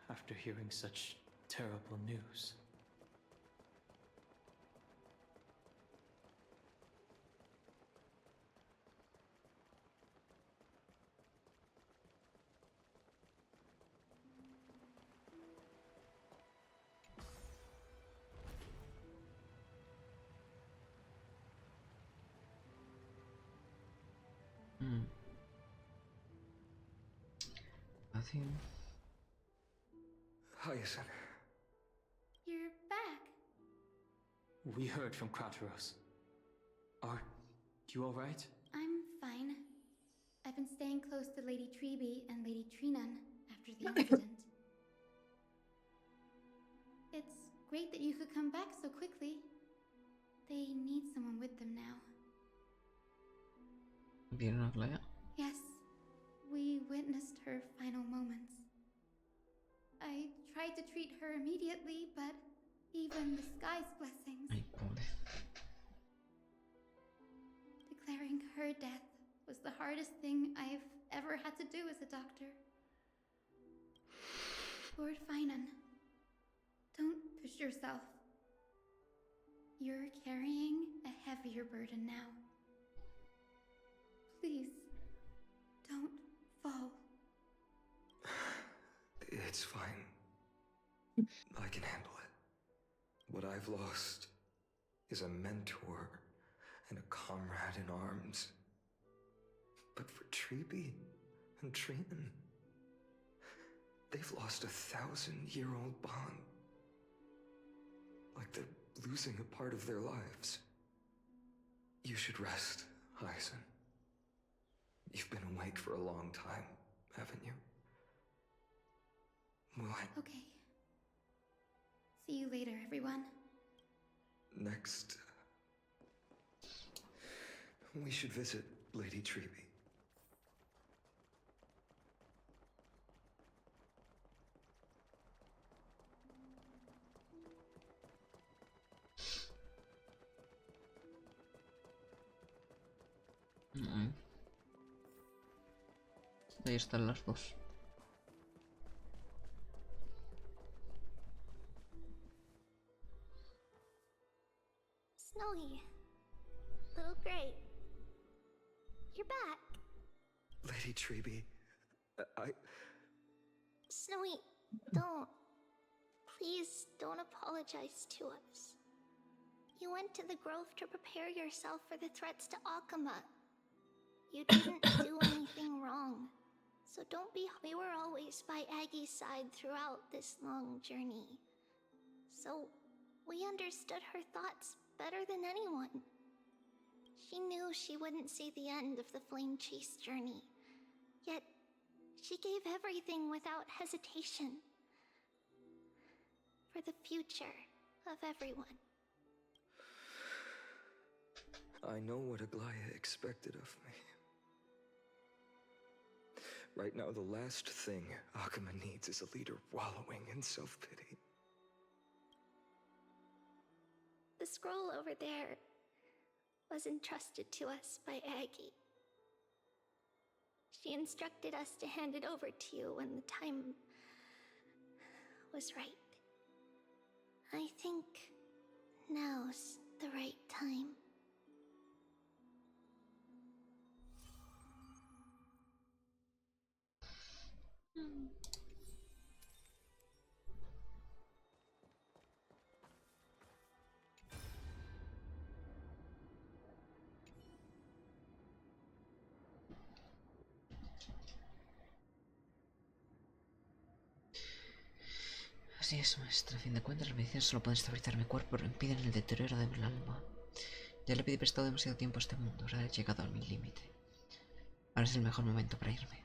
after hearing such terrible news. Nothing. Hyacinth. You're back. We heard from Kratos. Are you alright? I'm fine. I've been staying close to Lady Treby and Lady Trinan after the incident. It's great that you could come back so quickly. They need someone with them now. ¿Vieron a Clea? Yes, we witnessed her final moments. I tried to treat her immediately, but even the sky's blessings. Ay, pobre. Declaring her death was the hardest thing I've ever had to do as a doctor. Lord Finan, don't push yourself. You're carrying a heavier burden now. Please, don't fall. It's fine. I can handle it. What I've lost is a mentor and a comrade in arms. But for Treby and Trinan, they've lost a 1,000-year-old bond. Like they're losing a part of their lives. You should rest, Hyacin. You've been awake for a long time, haven't you? Okay. See you later, everyone. Next, we should visit Lady Treby. Ahí están las dos. Snowy. Little Gray. You're back. Lady Treby, Snowy, don't. Please don't apologize to us. You went to the grove to prepare yourself for the threats to Akama. You didn't do anything wrong. So don't be. We were always by Aggie's side throughout this long journey. So we understood her thoughts better than anyone. She knew she wouldn't see the end of the Flame Chase journey. Yet, she gave everything without hesitation. For the future of everyone. I know what Aglaya expected of me. Right now, the last thing Akama needs is a leader wallowing in self-pity. The scroll over there was entrusted to us by Aggie. She instructed us to hand it over to you when the time was right. I think now's the right time. Así es, maestra. A fin de cuentas, las medicinas solo pueden estabilizar mi cuerpo, pero impiden el deterioro de mi alma. Ya le pedí prestado demasiado tiempo a este mundo. Ahora he llegado a mi límite. Ahora es el mejor momento para irme.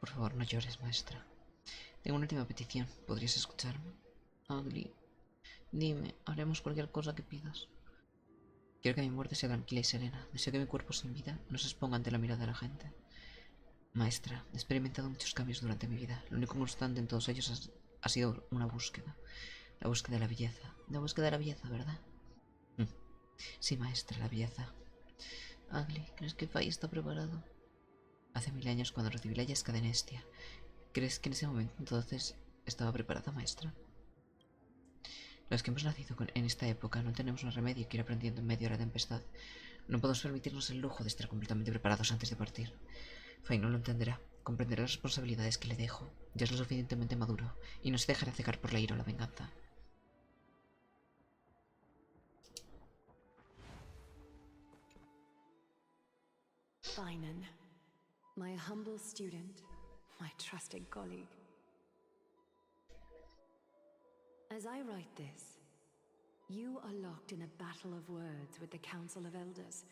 Por favor, no llores, maestra. Tengo una última petición. ¿Podrías escucharme? Agli, dime, haremos cualquier cosa que pidas. Quiero que mi muerte sea tranquila y serena. Deseo que mi cuerpo sin vida no se exponga ante la mirada de la gente. Maestra, he experimentado muchos cambios durante mi vida. Lo único constante en todos ellos ha sido una búsqueda. La búsqueda de la belleza. La búsqueda de la belleza, ¿verdad? Sí, maestra, la belleza. Agli, ¿crees que Fai está preparado? Hace 1000 años, cuando recibí la yesca de Nestia. ¿Crees que en ese momento entonces estaba preparada, maestra? Los que hemos nacido en esta época no tenemos más remedio que ir aprendiendo en medio de la tempestad. No podemos permitirnos el lujo de estar completamente preparados antes de partir. Fai no lo entenderá. Comprenderá las responsabilidades que le dejo. Ya es lo suficientemente maduro y no se dejará cegar por la ira o la venganza. Finan, my humble student, my trusted colleague. As I write this, you are locked in a battle of words with the Council of Elders,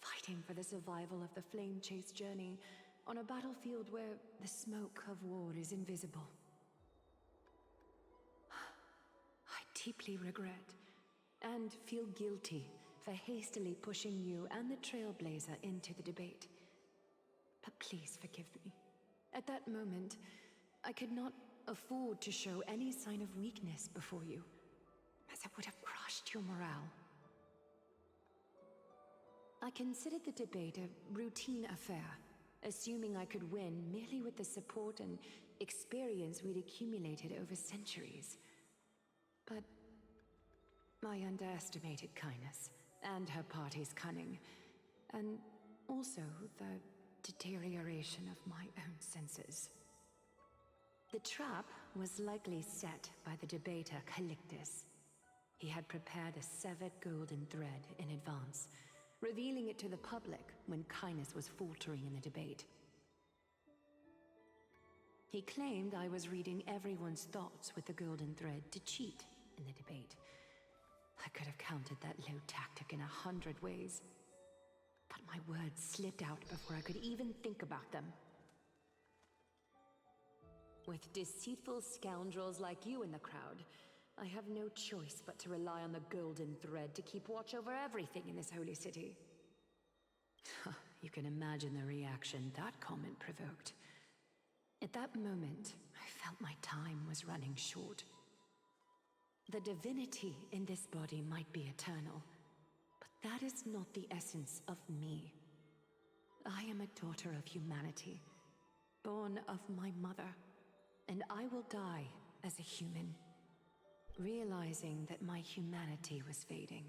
fighting for the survival of the flame chase journey on a battlefield where the smoke of war is invisible. I deeply regret and feel guilty for hastily pushing you and the Trailblazer into the debate. But please forgive me. At that moment, I could not afford to show any sign of weakness before you, as it would have crushed your morale. I considered the debate a routine affair, assuming I could win merely with the support and experience we'd accumulated over centuries. But I underestimated Kindness and her party's cunning, and also the deterioration of my own senses. The trap was likely set by the debater Calictus. He had prepared a severed golden thread in advance, revealing it to the public when Kindness was faltering in the debate. He claimed I was reading everyone's thoughts with the golden thread to cheat in the debate. I could have countered that low tactic in 100 ways, but my words slipped out before I could even think about them. With deceitful scoundrels like you in the crowd, I have no choice but to rely on the golden thread to keep watch over everything in this holy city. You can imagine the reaction that comment provoked. At that moment, I felt my time was running short. The divinity in this body might be eternal, but that is not the essence of me. I am a daughter of humanity, born of my mother, and I will die as a human. Realizing that my humanity was fading,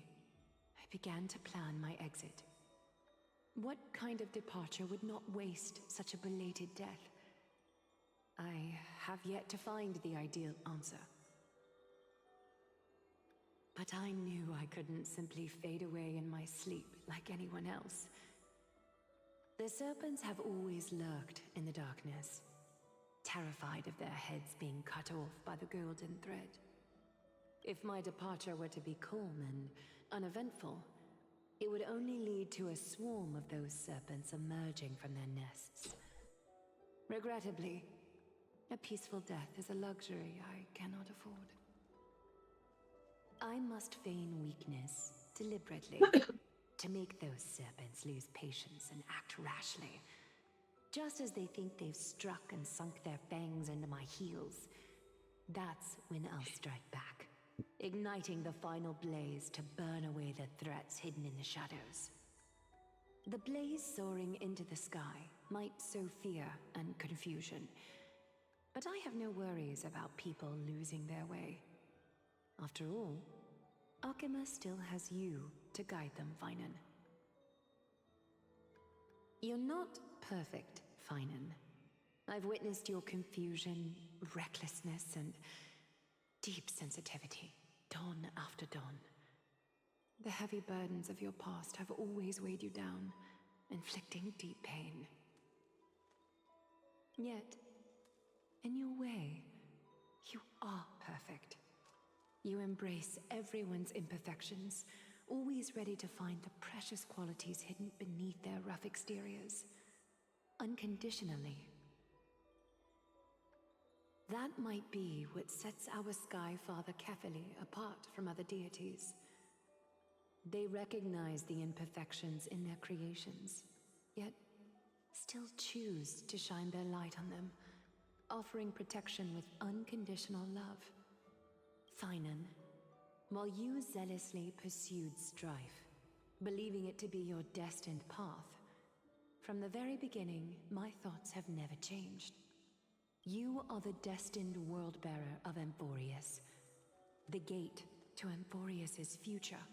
I began to plan my exit. What kind of departure would not waste such a belated death? I have yet to find the ideal answer. But I knew I couldn't simply fade away in my sleep like anyone else. The serpents have always lurked in the darkness, terrified of their heads being cut off by the golden thread. If my departure were to be calm and uneventful, it would only lead to a swarm of those serpents emerging from their nests. Regrettably, a peaceful death is a luxury I cannot afford. I must feign weakness deliberately to make those serpents lose patience and act rashly. Just as they think they've struck and sunk their fangs into my heels, that's when I'll strike back, igniting the final blaze to burn away the threats hidden in the shadows. The blaze soaring into the sky might sow fear and confusion, but I have no worries about people losing their way. After all, Arkema still has you to guide them, Finan. You're not perfect, Finan. I've witnessed your confusion, recklessness, and deep sensitivity, dawn after dawn. The heavy burdens of your past have always weighed you down, inflicting deep pain. Yet, in your way, you are perfect. You embrace everyone's imperfections, always ready to find the precious qualities hidden beneath their rough exteriors. Unconditionally. That might be what sets our Sky Father Kefili apart from other deities. They recognize the imperfections in their creations, yet still choose to shine their light on them, offering protection with unconditional love. Finan, while you zealously pursued strife, believing it to be your destined path, from the very beginning, my thoughts have never changed. You are the destined world-bearer of Amphorius, the gate to Amphorius's future.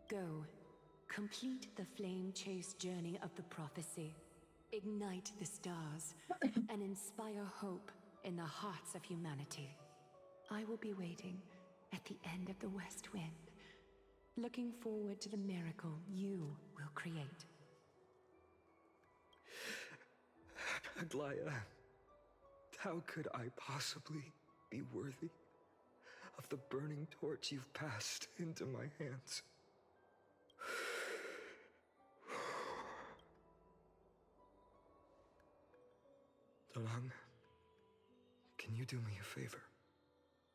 Go, complete the flame chase journey of the prophecy, ignite the stars, and inspire hope in the hearts of humanity. I will be waiting at the end of the West Wind, looking forward to the miracle you will create. Aglaya, how could I possibly be worthy of the burning torch you've passed into my hands? Along, can you do me a favor?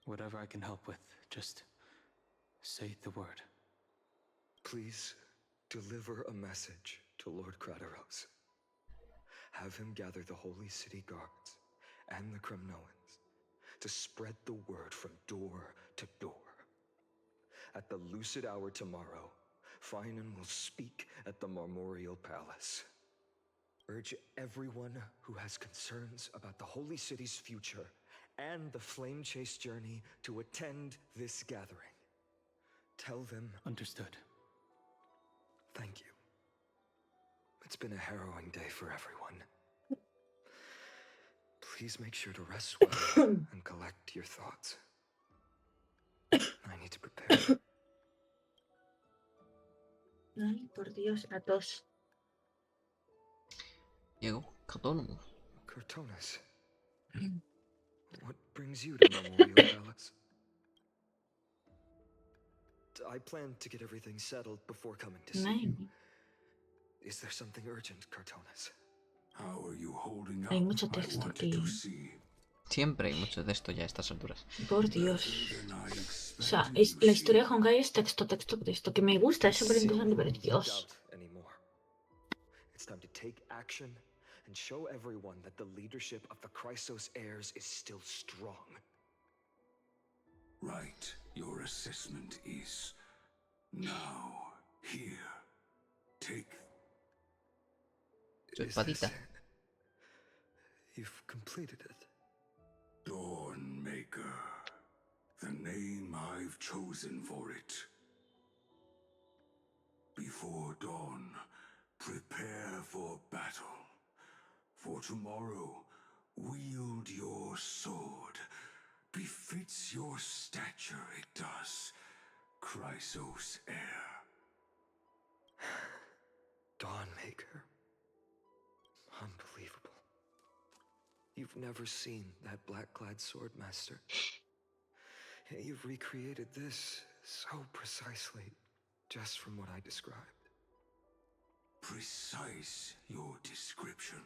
Whatever I can help with, just say the word. Please deliver a message to Lord Crateros. Have him gather the Holy City Guards and the Kremnoans to spread the word from door to door. At the lucid hour tomorrow, Finan will speak at the Marmorial Palace. Urge everyone who has concerns about the Holy City's future and the Flame Chase journey to attend this gathering. Tell them... Understood. Thank you. It's been a harrowing day for everyone. Please make sure to rest well and collect your thoughts. I need to prepare. Ay, por Dios, la tos. Llegó Catónomo. Cortonas, what brings you to Memorial Palace? I plan to get everything settled before coming to see you. Is there something urgent, Cortonas? How are you holding up? Hay mucho I texto wanted aquí. to see. Siempre hay mucho de esto ya a estas alturas. Por Dios. O sea, la historia de Honkai es texto, texto, texto. Que me gusta, es súper interesante, pero Dios. It's time to take action and show everyone that the leadership of the Chrysos heirs is still strong. Right. Your assessment is now here. Take. Su espadita. You've completed it. Dawnmaker. The name I've chosen for it. Before dawn, prepare for battle. For tomorrow, wield your sword. Befits your stature, it does. Chrysos heir. Dawnmaker. Unbelievable. You've never seen that black-clad sword master. Yet you've recreated this so precisely, just from what I described. Precise your description.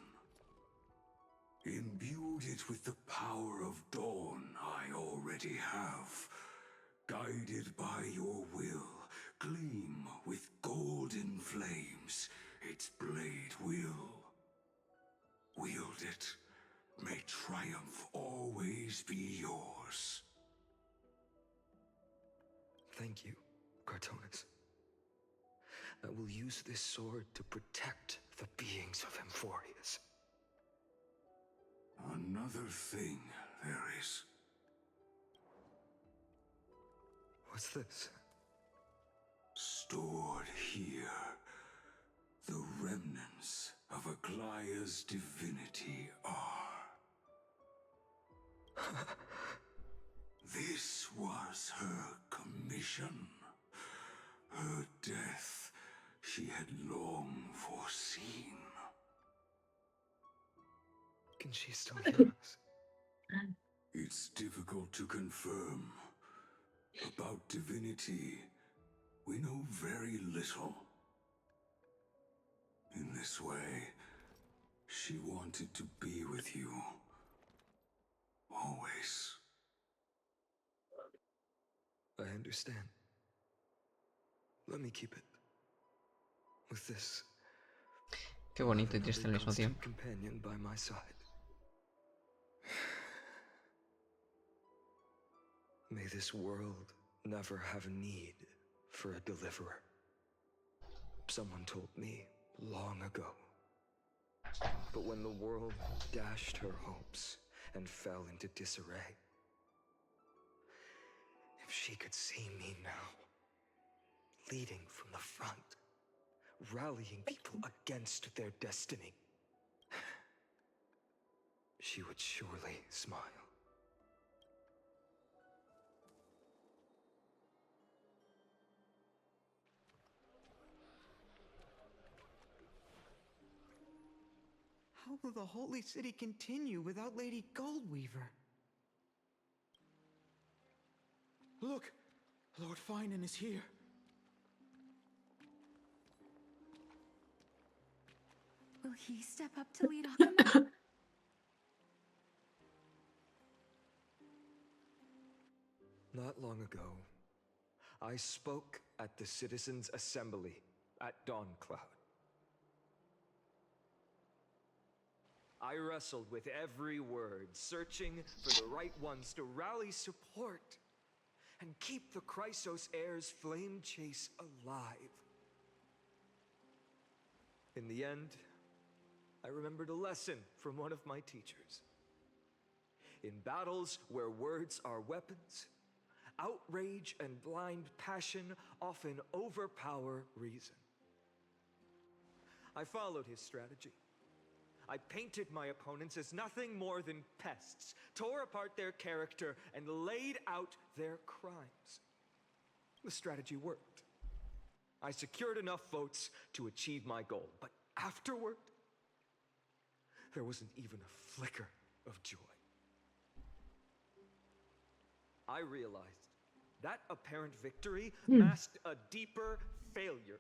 Imbued it with the power of dawn I already have. Guided by your will, gleam with golden flames, its blade will. Wield it, may triumph always be yours. Thank you, Cartonis. I will use this sword to protect the beings of Emphorius. Another thing there is. What's this? Stored here, the remnants of Aglaya's divinity are. This was her commission. Her death she had long foreseen. Can she still hear us? It's difficult to confirm. About divinity, we know very little. In this way, she wanted to be with you. Always. I understand. Let me keep it. With this. Qué bonito y triste al mismo tiempo. Companion by my side. May this world never have a need for a deliverer. Someone told me long ago. But when the world dashed her hopes and fell into disarray, if she could see me now, leading from the front, rallying people against their destiny, she would surely smile. How will the Holy City continue without Lady Goldweaver? Look! Lord Finan is here. Will he step up to lead Akama? Not long ago, I spoke at the Citizens' Assembly at Dawncloud. I wrestled with every word, searching for the right ones to rally support and keep the Chrysos Heir's flame chase alive. In the end, I remembered a lesson from one of my teachers. In battles where words are weapons, outrage and blind passion often overpower reason. I followed his strategy. I painted my opponents as nothing more than pests, tore apart their character, and laid out their crimes. The strategy worked. I secured enough votes to achieve my goal, but afterward, there wasn't even a flicker of joy. I realized that apparent victory masked a deeper failure.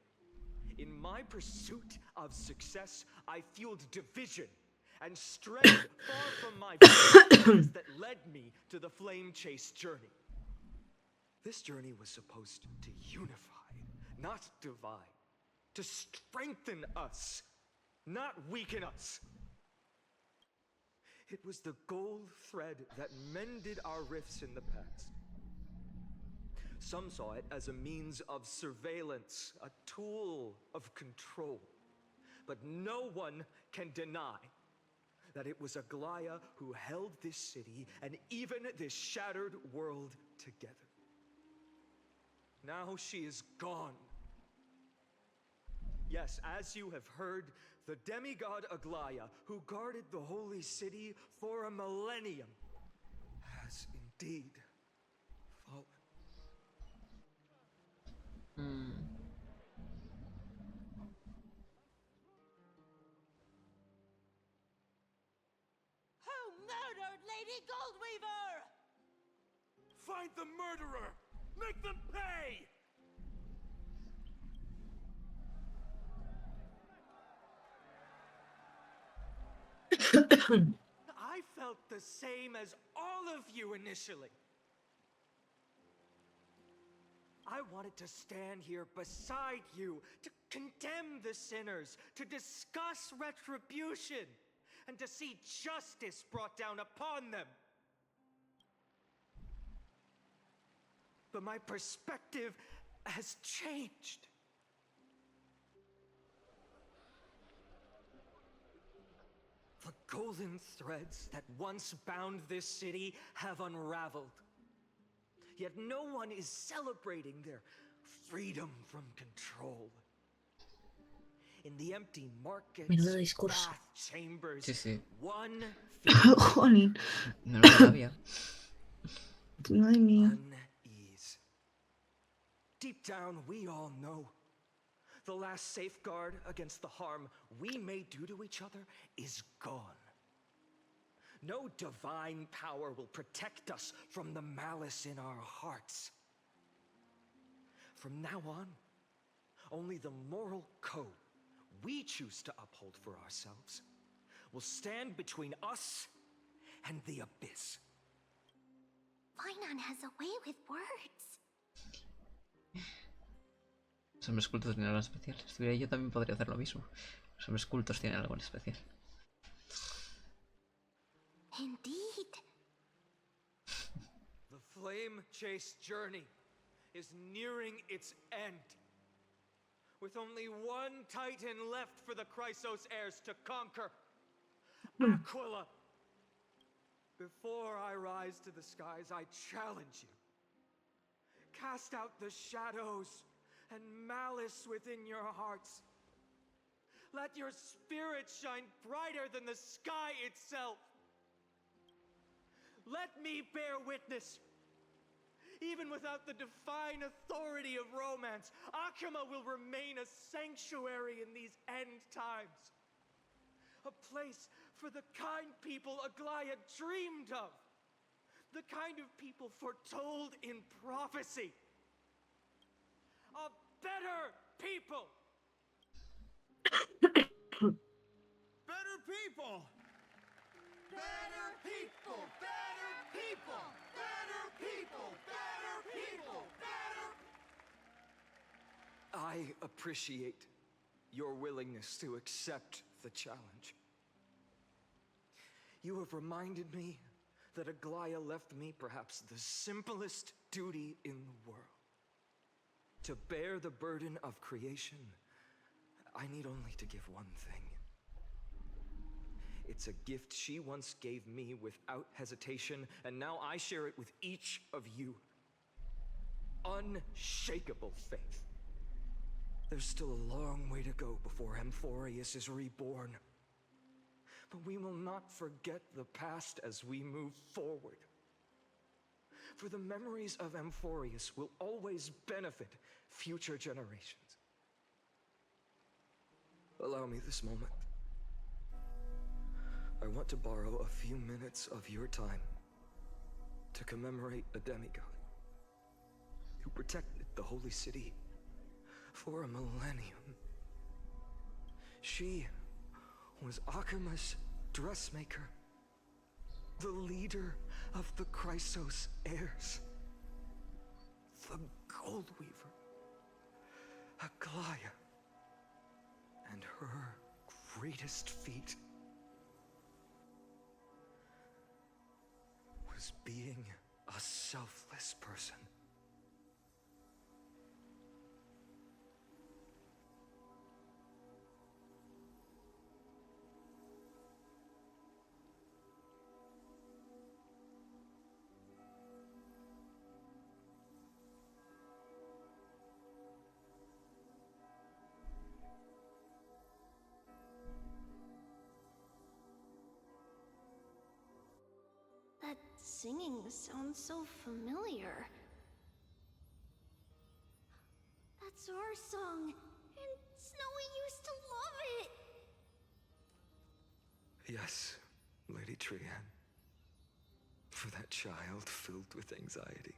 In my pursuit of success, I fueled division and strayed far from my values that led me to the flame chase journey. This journey was supposed to unify, not divide, to strengthen us, not weaken us. It was the gold thread that mended our rifts in the past. Some saw it as a means of surveillance, a tool of control. But no one can deny that it was Aglaya who held this city and even this shattered world together. Now she is gone. Yes, as you have heard, the demigod Aglaya, who guarded the holy city for a millennium, has indeed fallen. Who murdered Lady Goldweaver? Find the murderer! Make them pay! I felt the same as all of you initially. I wanted to stand here beside you, to condemn the sinners, to discuss retribution, and to see justice brought down upon them. But my perspective has changed. The golden threads that once bound this city have unraveled. Yet no one is celebrating their freedom from control. In the empty markets, Menudo discurso. bath chambers, Sí, sí. one Jolín. No lo sabía. Madre mía. unease. Deep down, we all know the last safeguard against the harm we may do to each other is gone. No divine power will protect us from the malice in our hearts. From now on, only the moral code we choose to uphold for ourselves will stand between us and the abyss. Finon has a way with words. Los hombres cultos tienen algo en especial. Si estuviera yo también podría hacer lo mismo. Los hombres cultos tienen algo en especial. Indeed. The flame chase journey is nearing its end. With only one titan left for the Chrysos heirs to conquer. Aquila. Before I rise to the skies, I challenge you. Cast out the shadows and malice within your hearts. Let your spirit shine brighter than the sky itself. Let me bear witness. Even without the divine authority of romance, Akima will remain a sanctuary in these end times. A place for the kind people Aglaya dreamed of. The kind of people foretold in prophecy. A better people. Better people! Better people! Better people! Better people! Better I appreciate your willingness to accept the challenge. You have reminded me that Aglaya left me perhaps the simplest duty in the world. To bear the burden of creation, I need only to give one thing. It's a gift she once gave me without hesitation, and now I share it with each of you. Unshakable faith. There's still a long way to go before Amphorius is reborn. But we will not forget the past as we move forward. For the memories of Amphorius will always benefit future generations. Allow me this moment. I want to borrow a few minutes of your time to commemorate a demigod who protected the holy city for a millennium. She was Akima's dressmaker, the leader of the Chrysos heirs, the Gold Weaver, Aglaya, and her greatest feat was being a selfless person. That singing sounds so familiar. That's our song, and Snowy used to love it. Yes, Lady Trian. For that child filled with anxiety.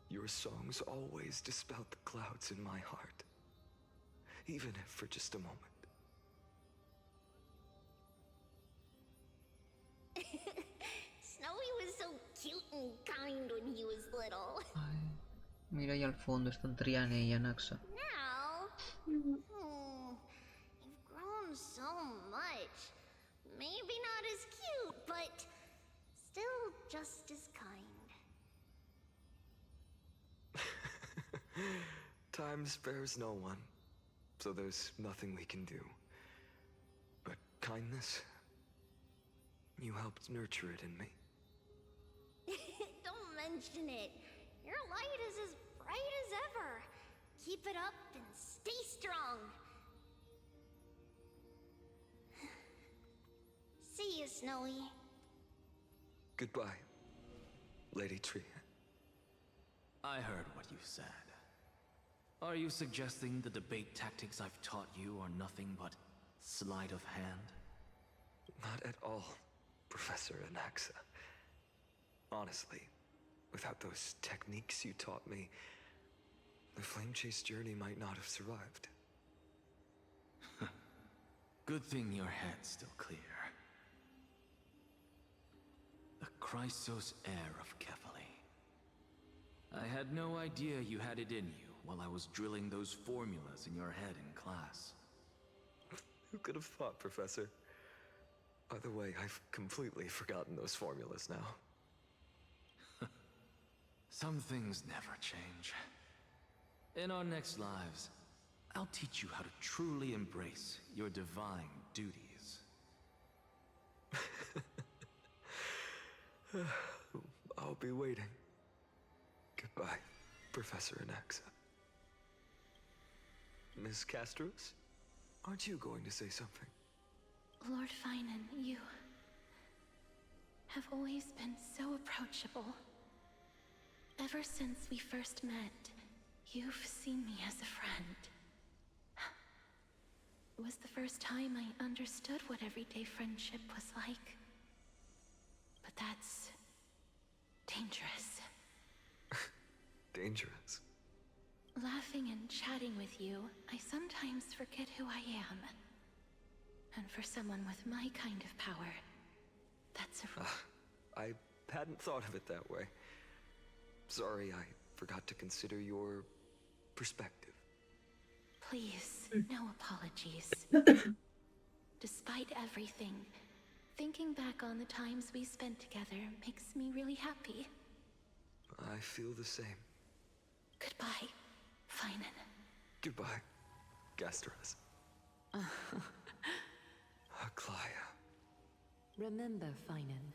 Your songs always dispelled the clouds in my heart. Even if for just a moment. Snowy was so cute and kind when he was little. Mira ahí al fondo, están Triane y Anaxa. Now, you've grown so much. Maybe not as cute, but still just as kind. Time spares no one, so there's nothing we can do. But kindness, you helped nurture it in me. Don't mention it. Your light is as bright as ever. Keep it up and stay strong. See you, Snowy. Goodbye, Lady Tree. I heard what you said. Are you suggesting the debate tactics I've taught you are nothing but sleight of hand? Not at all, Professor Anaxa. Honestly, without those techniques you taught me, the Flame Chase journey might not have survived. Good thing your head's still clear. The Chrysos heir of Kefali. I had no idea you had it in you while I was drilling those formulas in your head in class. Who could have thought, Professor? By the way, I've completely forgotten those formulas now. Some things never change. In our next lives, I'll teach you how to truly embrace your divine duties. I'll be waiting. Goodbye, Professor Anaxa. Miss Castros, aren't you going to say something? Lord Finan, you have always been so approachable. Ever since we first met, you've seen me as a friend. It was the first time I understood what everyday friendship was like. But that's dangerous. Dangerous? Laughing and chatting with you, I sometimes forget who I am. And for someone with my kind of power, that's a... I hadn't thought of it that way. Sorry, I forgot to consider your perspective. Please, no apologies. Despite everything, thinking back on the times we spent together makes me really happy. I feel the same. Goodbye, Finan. Goodbye, Gasteras. Aglaia. Remember, Finan,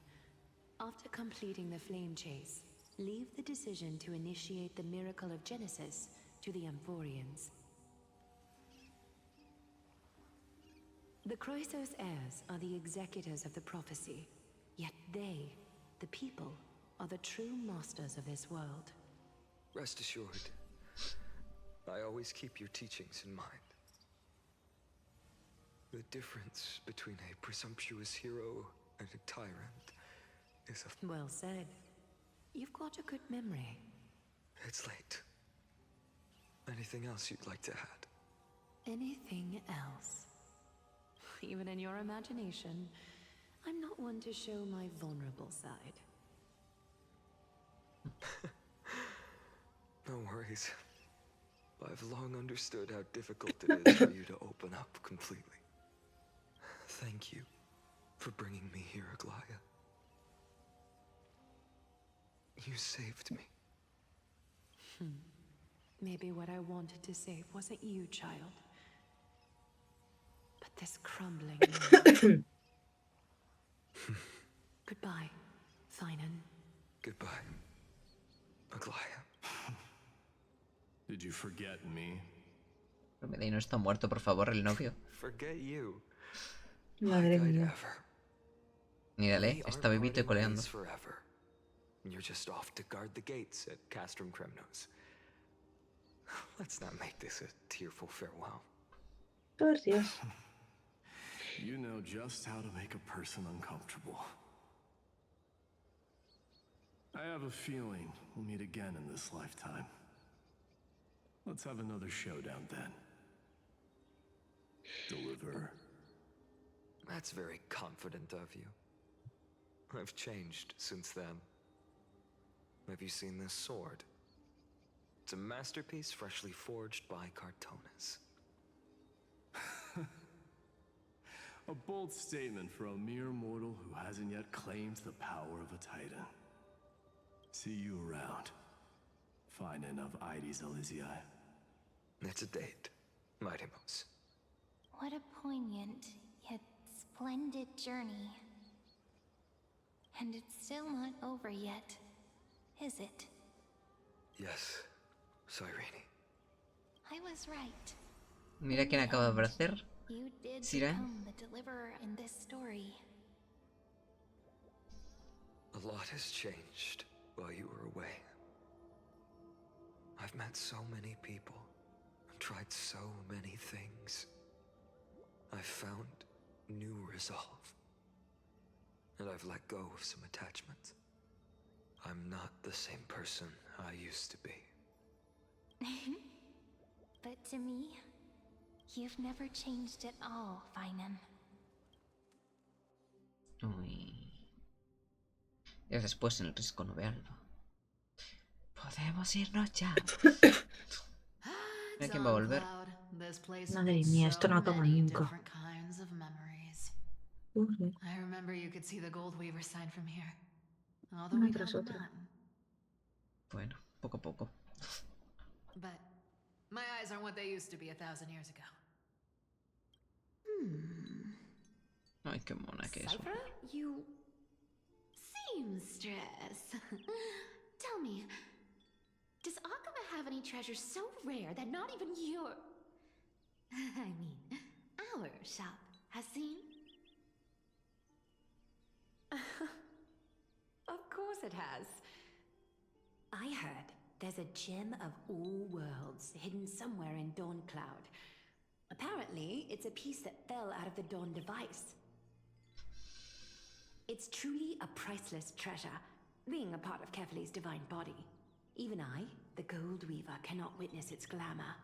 after completing the flame chase, leave the decision to initiate the miracle of Genesis to the Amphorians. The Chrysos heirs are the executors of the prophecy, yet they, the people, are the true masters of this world. Rest assured, I always keep your teachings in mind. The difference between a presumptuous hero and a tyrant is a... Well said. You've got a good memory. It's late. Anything else you'd like to add? Anything else? Even in your imagination, I'm not one to show my vulnerable side. No worries. I've long understood how difficult it is for you to open up completely. Thank you for bringing me here, Aglaia. You saved me. Maybe what I wanted to save wasn't you, child. But this crumbling world. Goodbye, Finan. Goodbye, Aglaia. Did you forget me? Promete, no está muerto, por favor, el novio. Forget you. Madre mía. Mírale, está vivito y coleando. Forever. You're just off to guard the gates at Castrum Kremnos. Let's not make this a tearful farewell. Por Dios. You know just how to make a person uncomfortable. I have a feeling we'll meet again in this lifetime. Let's have another showdown then. Deliver. That's very confident of you. I've changed since then. Have you seen this sword? It's a masterpiece freshly forged by Cartonis. A bold statement for a mere mortal who hasn't yet claimed the power of a titan. See you around. Finan of Ides Elysiae. It's a date, Mightimos. What a poignant, yet splendid journey. And it's still not over yet, is it? Yes, Cyrene. I was right. Mira quién acaba de aparecer. You did Siren. become the deliverer in this story. A lot has changed while you were away. I've met so many people, tried so many things. I've found new resolve. And I've let go of some attachments. I'm not the same person I used to be. But to me, you've never changed at all, Finan. Uy. Y después en el risco no verlo. Podemos irnos ya. Mira quién va a volver. Madre mía, esto no acaba nunca. I remember you could see the Gold Weaver sign from here. All the Una way down tras the otra. mountain. Bueno, poco a poco. But my eyes aren't what they used to be 1,000 years ago. Ay, qué mona que es. Cipher, you... seamstress. Tell me, does Akama have any treasures so rare that not even your... I mean, our shop has seen? Of course it has. I heard there's a gem of all worlds hidden somewhere in Dawn Cloud. Apparently, it's a piece that fell out of the Dawn device. It's truly a priceless treasure, being a part of Kefali's divine body. Even I, the Gold Weaver, cannot witness its glamour.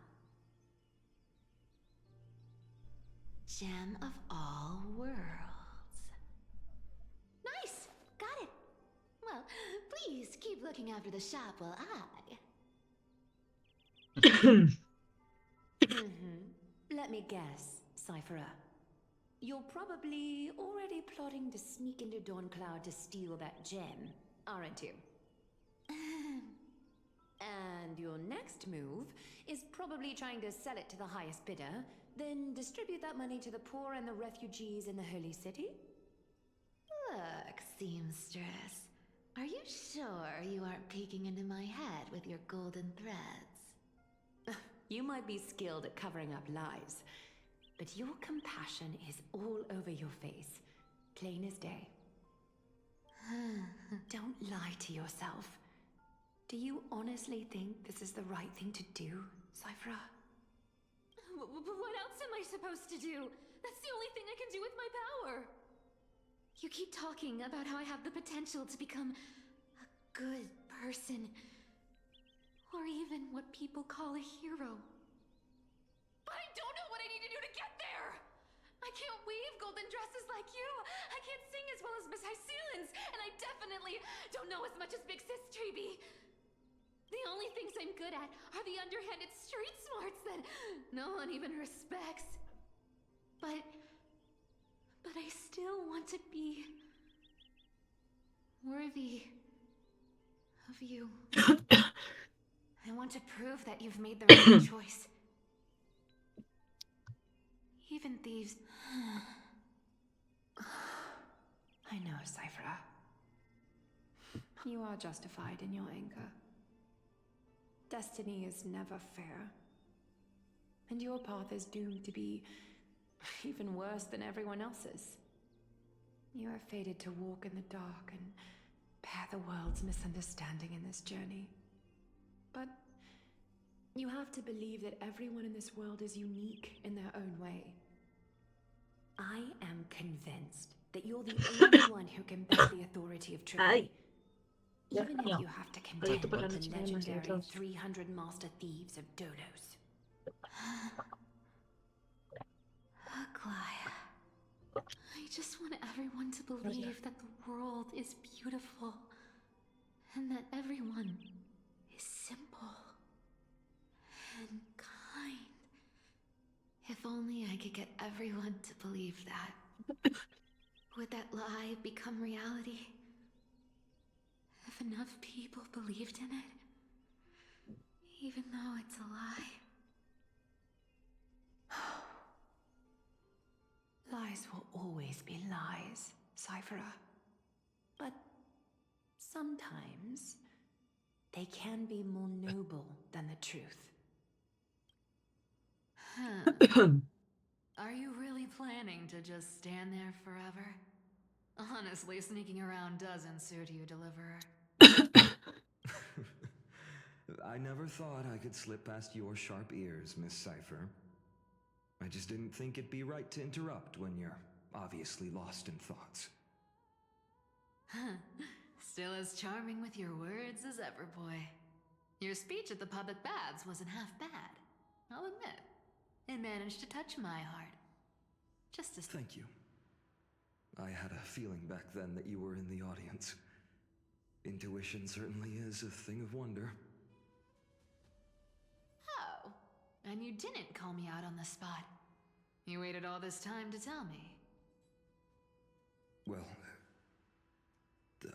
Gem of all worlds. Nice! Got it! Well, please keep looking after the shop while I... Let me guess, Cipher. You're probably already plotting to sneak into Dawncloud to steal that gem, aren't you? And your next move is probably trying to sell it to the highest bidder, then distribute that money to the poor and the refugees in the Holy City? Look, seamstress. Are you sure you aren't peeking into my head with your golden threads? You might be skilled at covering up lies, but your compassion is all over your face, plain as day. Don't lie to yourself. Do you honestly think this is the right thing to do, Cipher? What else am I supposed to do? That's the only thing I can do with my power. You keep talking about how I have the potential to become a good person, or even what people call a hero. But I don't know what I need to do to get there! I can't weave golden dresses like you! I can't sing as well as Miss Hyceelins! And I definitely don't know as much as Big Sis Treby! The only things I'm good at are the underhanded street smarts that no one even respects. But I still want to be worthy of you. I want to prove that you've made the right choice. Even thieves. I know, Cipher. You are justified in your anger. Destiny is never fair. And your path is doomed to be even worse than everyone else's. You are fated to walk in the dark and bear the world's misunderstanding in this journey. But you have to believe that everyone in this world is unique in their own way. I am convinced that you're the only one who can bear the authority of Tripoli. Even if you have to contend with the legendary 300 master thieves of Dolos. Aglaia. I just want everyone to believe that the world is beautiful. And that everyone is simple. And kind. If only I could get everyone to believe that. Would that lie become reality? If enough people believed in it, even though it's a lie. Lies will always be lies, Cipher. But sometimes they can be more noble than the truth. Are you really planning to just stand there forever? Honestly, sneaking around doesn't suit you, Deliverer. I never thought I could slip past your sharp ears, Miss Cipher. I just didn't think it'd be right to interrupt when you're obviously lost in thoughts. Still as charming with your words as ever, boy. Your speech at the public baths wasn't half bad, I'll admit. It managed to touch my heart. Just as... Thank you. I had a feeling back then that you were in the audience. Intuition certainly is a thing of wonder. Oh, and you didn't call me out on the spot. You waited all this time to tell me. Well,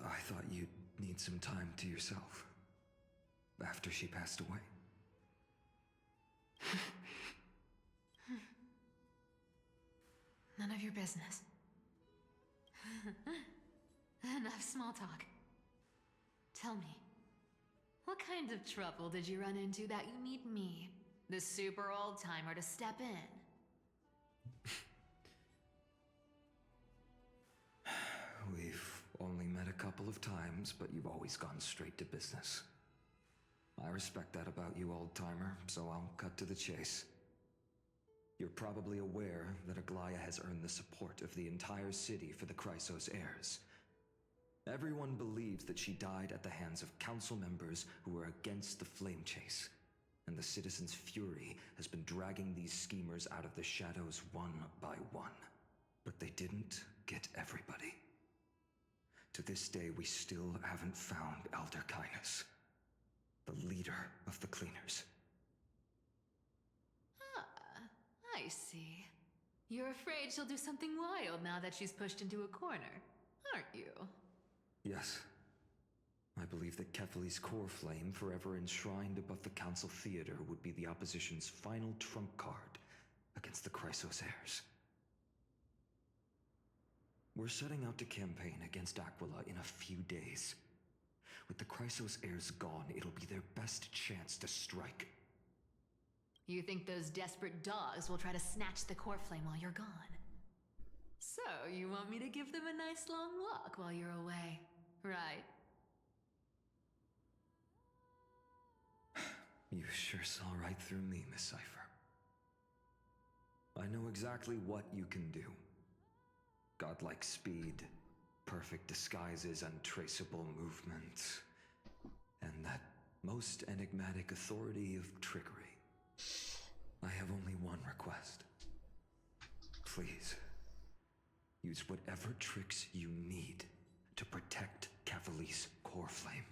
I thought you'd need some time to yourself. After she passed away. None of your business. Enough small talk. Tell me, what kind of trouble did you run into that you need me, the super old-timer, to step in? We've only met a couple of times, but you've always gone straight to business. I respect that about you, old-timer, so I'll cut to the chase. You're probably aware that Aglaia has earned the support of the entire city for the Chrysos heirs. Everyone believes that she died at the hands of council members who were against the flame chase, and the citizens' fury has been dragging these schemers out of the shadows one by one. But they didn't get everybody. To this day, we still haven't found Elder Kainis, the leader of the cleaners. I I see. You're afraid she'll do something wild now that she's pushed into a corner, aren't you? Yes. I believe that Kefali's core flame, forever enshrined above the Council Theater, would be the opposition's final trump card against the Chrysos heirs. We're setting out to campaign against Aquila in a few days. With the Chrysos heirs gone, it'll be their best chance to strike. You think those desperate dogs will try to snatch the core flame while you're gone? So, you want me to give them a nice long walk while you're away, right? You sure saw right through me, Miss Cífer. I know exactly what you can do. Godlike speed, perfect disguises, untraceable movements, and that most enigmatic authority of trickery. I have only one request. Please, use whatever tricks you need to protect Kefali's core flame.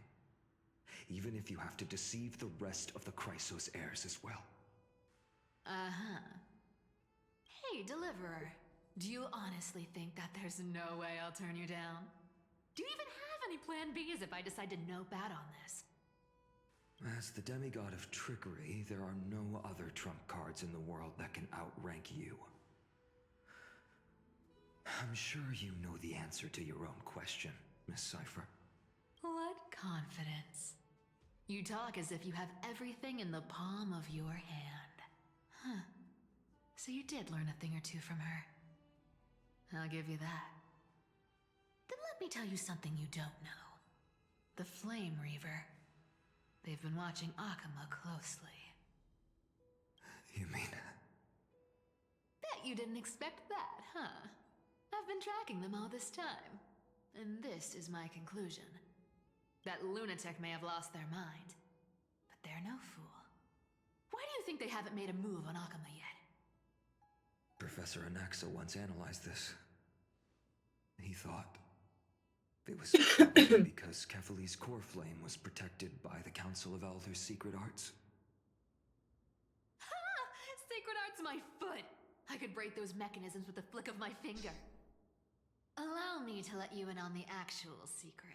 Even if you have to deceive the rest of the Chrysos heirs as well. Uh-huh. Hey, Deliverer. Do you honestly think that there's no way I'll turn you down? Do you even have any plan Bs if I decide to nope out on this? As the demigod of trickery, there are no other trump cards in the world that can outrank you. I'm sure you know the answer to your own question, Miss Cífer. What confidence. You talk as if you have everything in the palm of your hand. Huh. So you did learn a thing or two from her. I'll give you that. Then let me tell you something you don't know. The Flame Reaver. They've been watching Akama closely. You mean... Bet you didn't expect that, huh? I've been tracking them all this time. And this is my conclusion. That lunatic may have lost their mind, but they're no fool. Why do you think they haven't made a move on Akama yet? Professor Anaxa once analyzed this. He thought it was because Kefali's core flame was protected by the Council of Elders' secret arts. Ha! Sacred art's my foot! I could break those mechanisms with a flick of my finger. Allow me to let you in on the actual secret.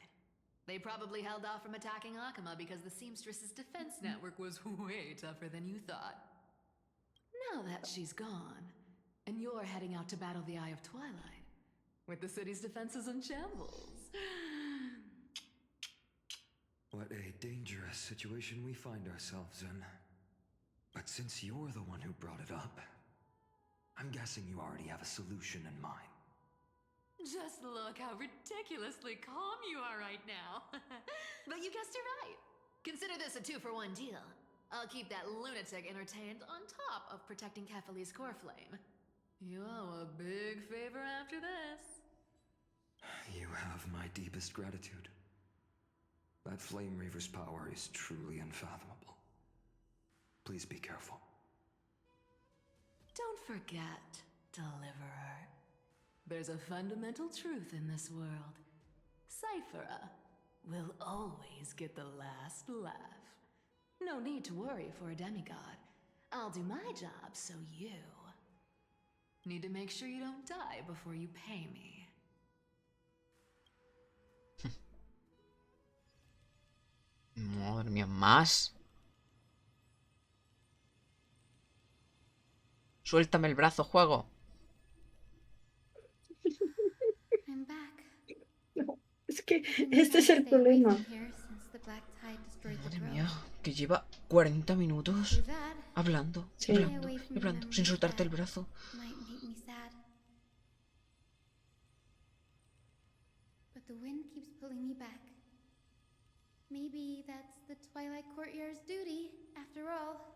They probably held off from attacking Akama because the Seamstress's defense network was way tougher than you thought. Now that she's gone, and you're heading out to battle the Eye of Twilight, with the city's defenses in shambles. What a dangerous situation we find ourselves in. But since you're the one who brought it up, I'm guessing you already have a solution in mind. Just look how ridiculously calm you are right now. But you guessed it right. Consider this a 2-for-1 deal. I'll keep that lunatic entertained on top of protecting Kefali's core flame. You owe a big favor after this. You have my deepest gratitude. That Flame Reaver's power is truly unfathomable. Please be careful. Don't forget, Deliverer. There's a fundamental truth in this world. Cyphera will always get the last laugh. No need to worry for a demigod. I'll do my job so you... need to make sure you don't die before you pay me. Madre mía, más. Suéltame el brazo, juego. I'm back. No, es que este es el problema. Madre mía, que lleva 40 minutos hablando, Sí. hablando, hablando, sin soltarte el brazo. But the wind keeps pulling me back. Maybe that's the Twilight Courtyard's duty, after all.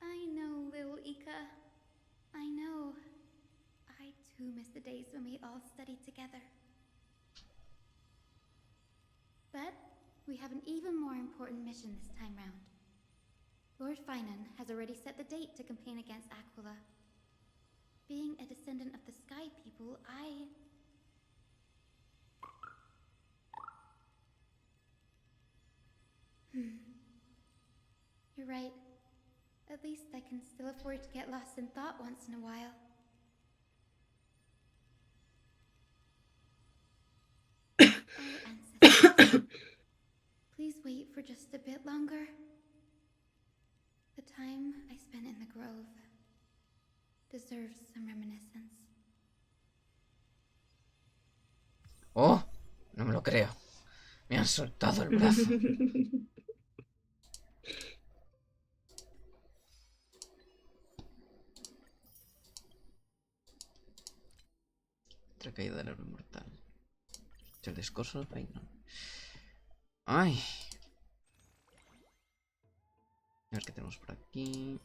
I know, little Ika. I know. I too miss the days when we all studied together. But we have an even more important mission this time round. Lord Finan has already set the date to campaign against Aquila. Being a descendant of the Sky People, You're right. At least I can still afford to get lost in thought once in a while. Oh, ancestors. Please wait for just a bit longer. The time I spent in the grove deserves some reminiscence. ¡Oh! No me lo creo. Me han soltado el brazo. Otra caída del héroe mortal. El discurso del reino. ¡Ay! A ver qué tenemos por aquí.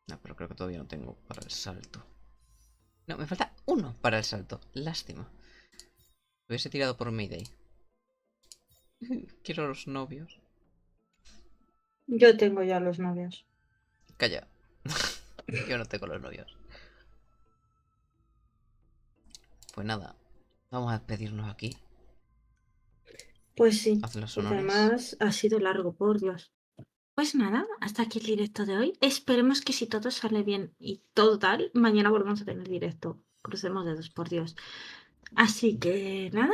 No, pero creo que todavía no tengo para el salto. No, me falta uno para el salto. Lástima. Hubiese tirado por Mayday. Quiero los novios. Yo tengo ya los novios. Calla. Yo no tengo los novios. Pues nada. Vamos a despedirnos aquí. Pues sí. Haz los Porque honores. además ha sido largo, por Dios. Pues nada, hasta aquí el directo de hoy. Esperemos que si todo sale bien y todo tal, mañana volvamos a tener directo. Crucemos dedos, por Dios. Así que nada.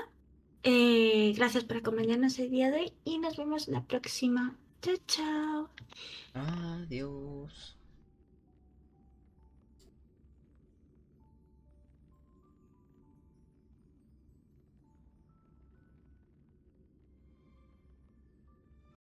Gracias por acompañarnos el día de hoy y nos vemos la próxima. Chao, chao. Adiós.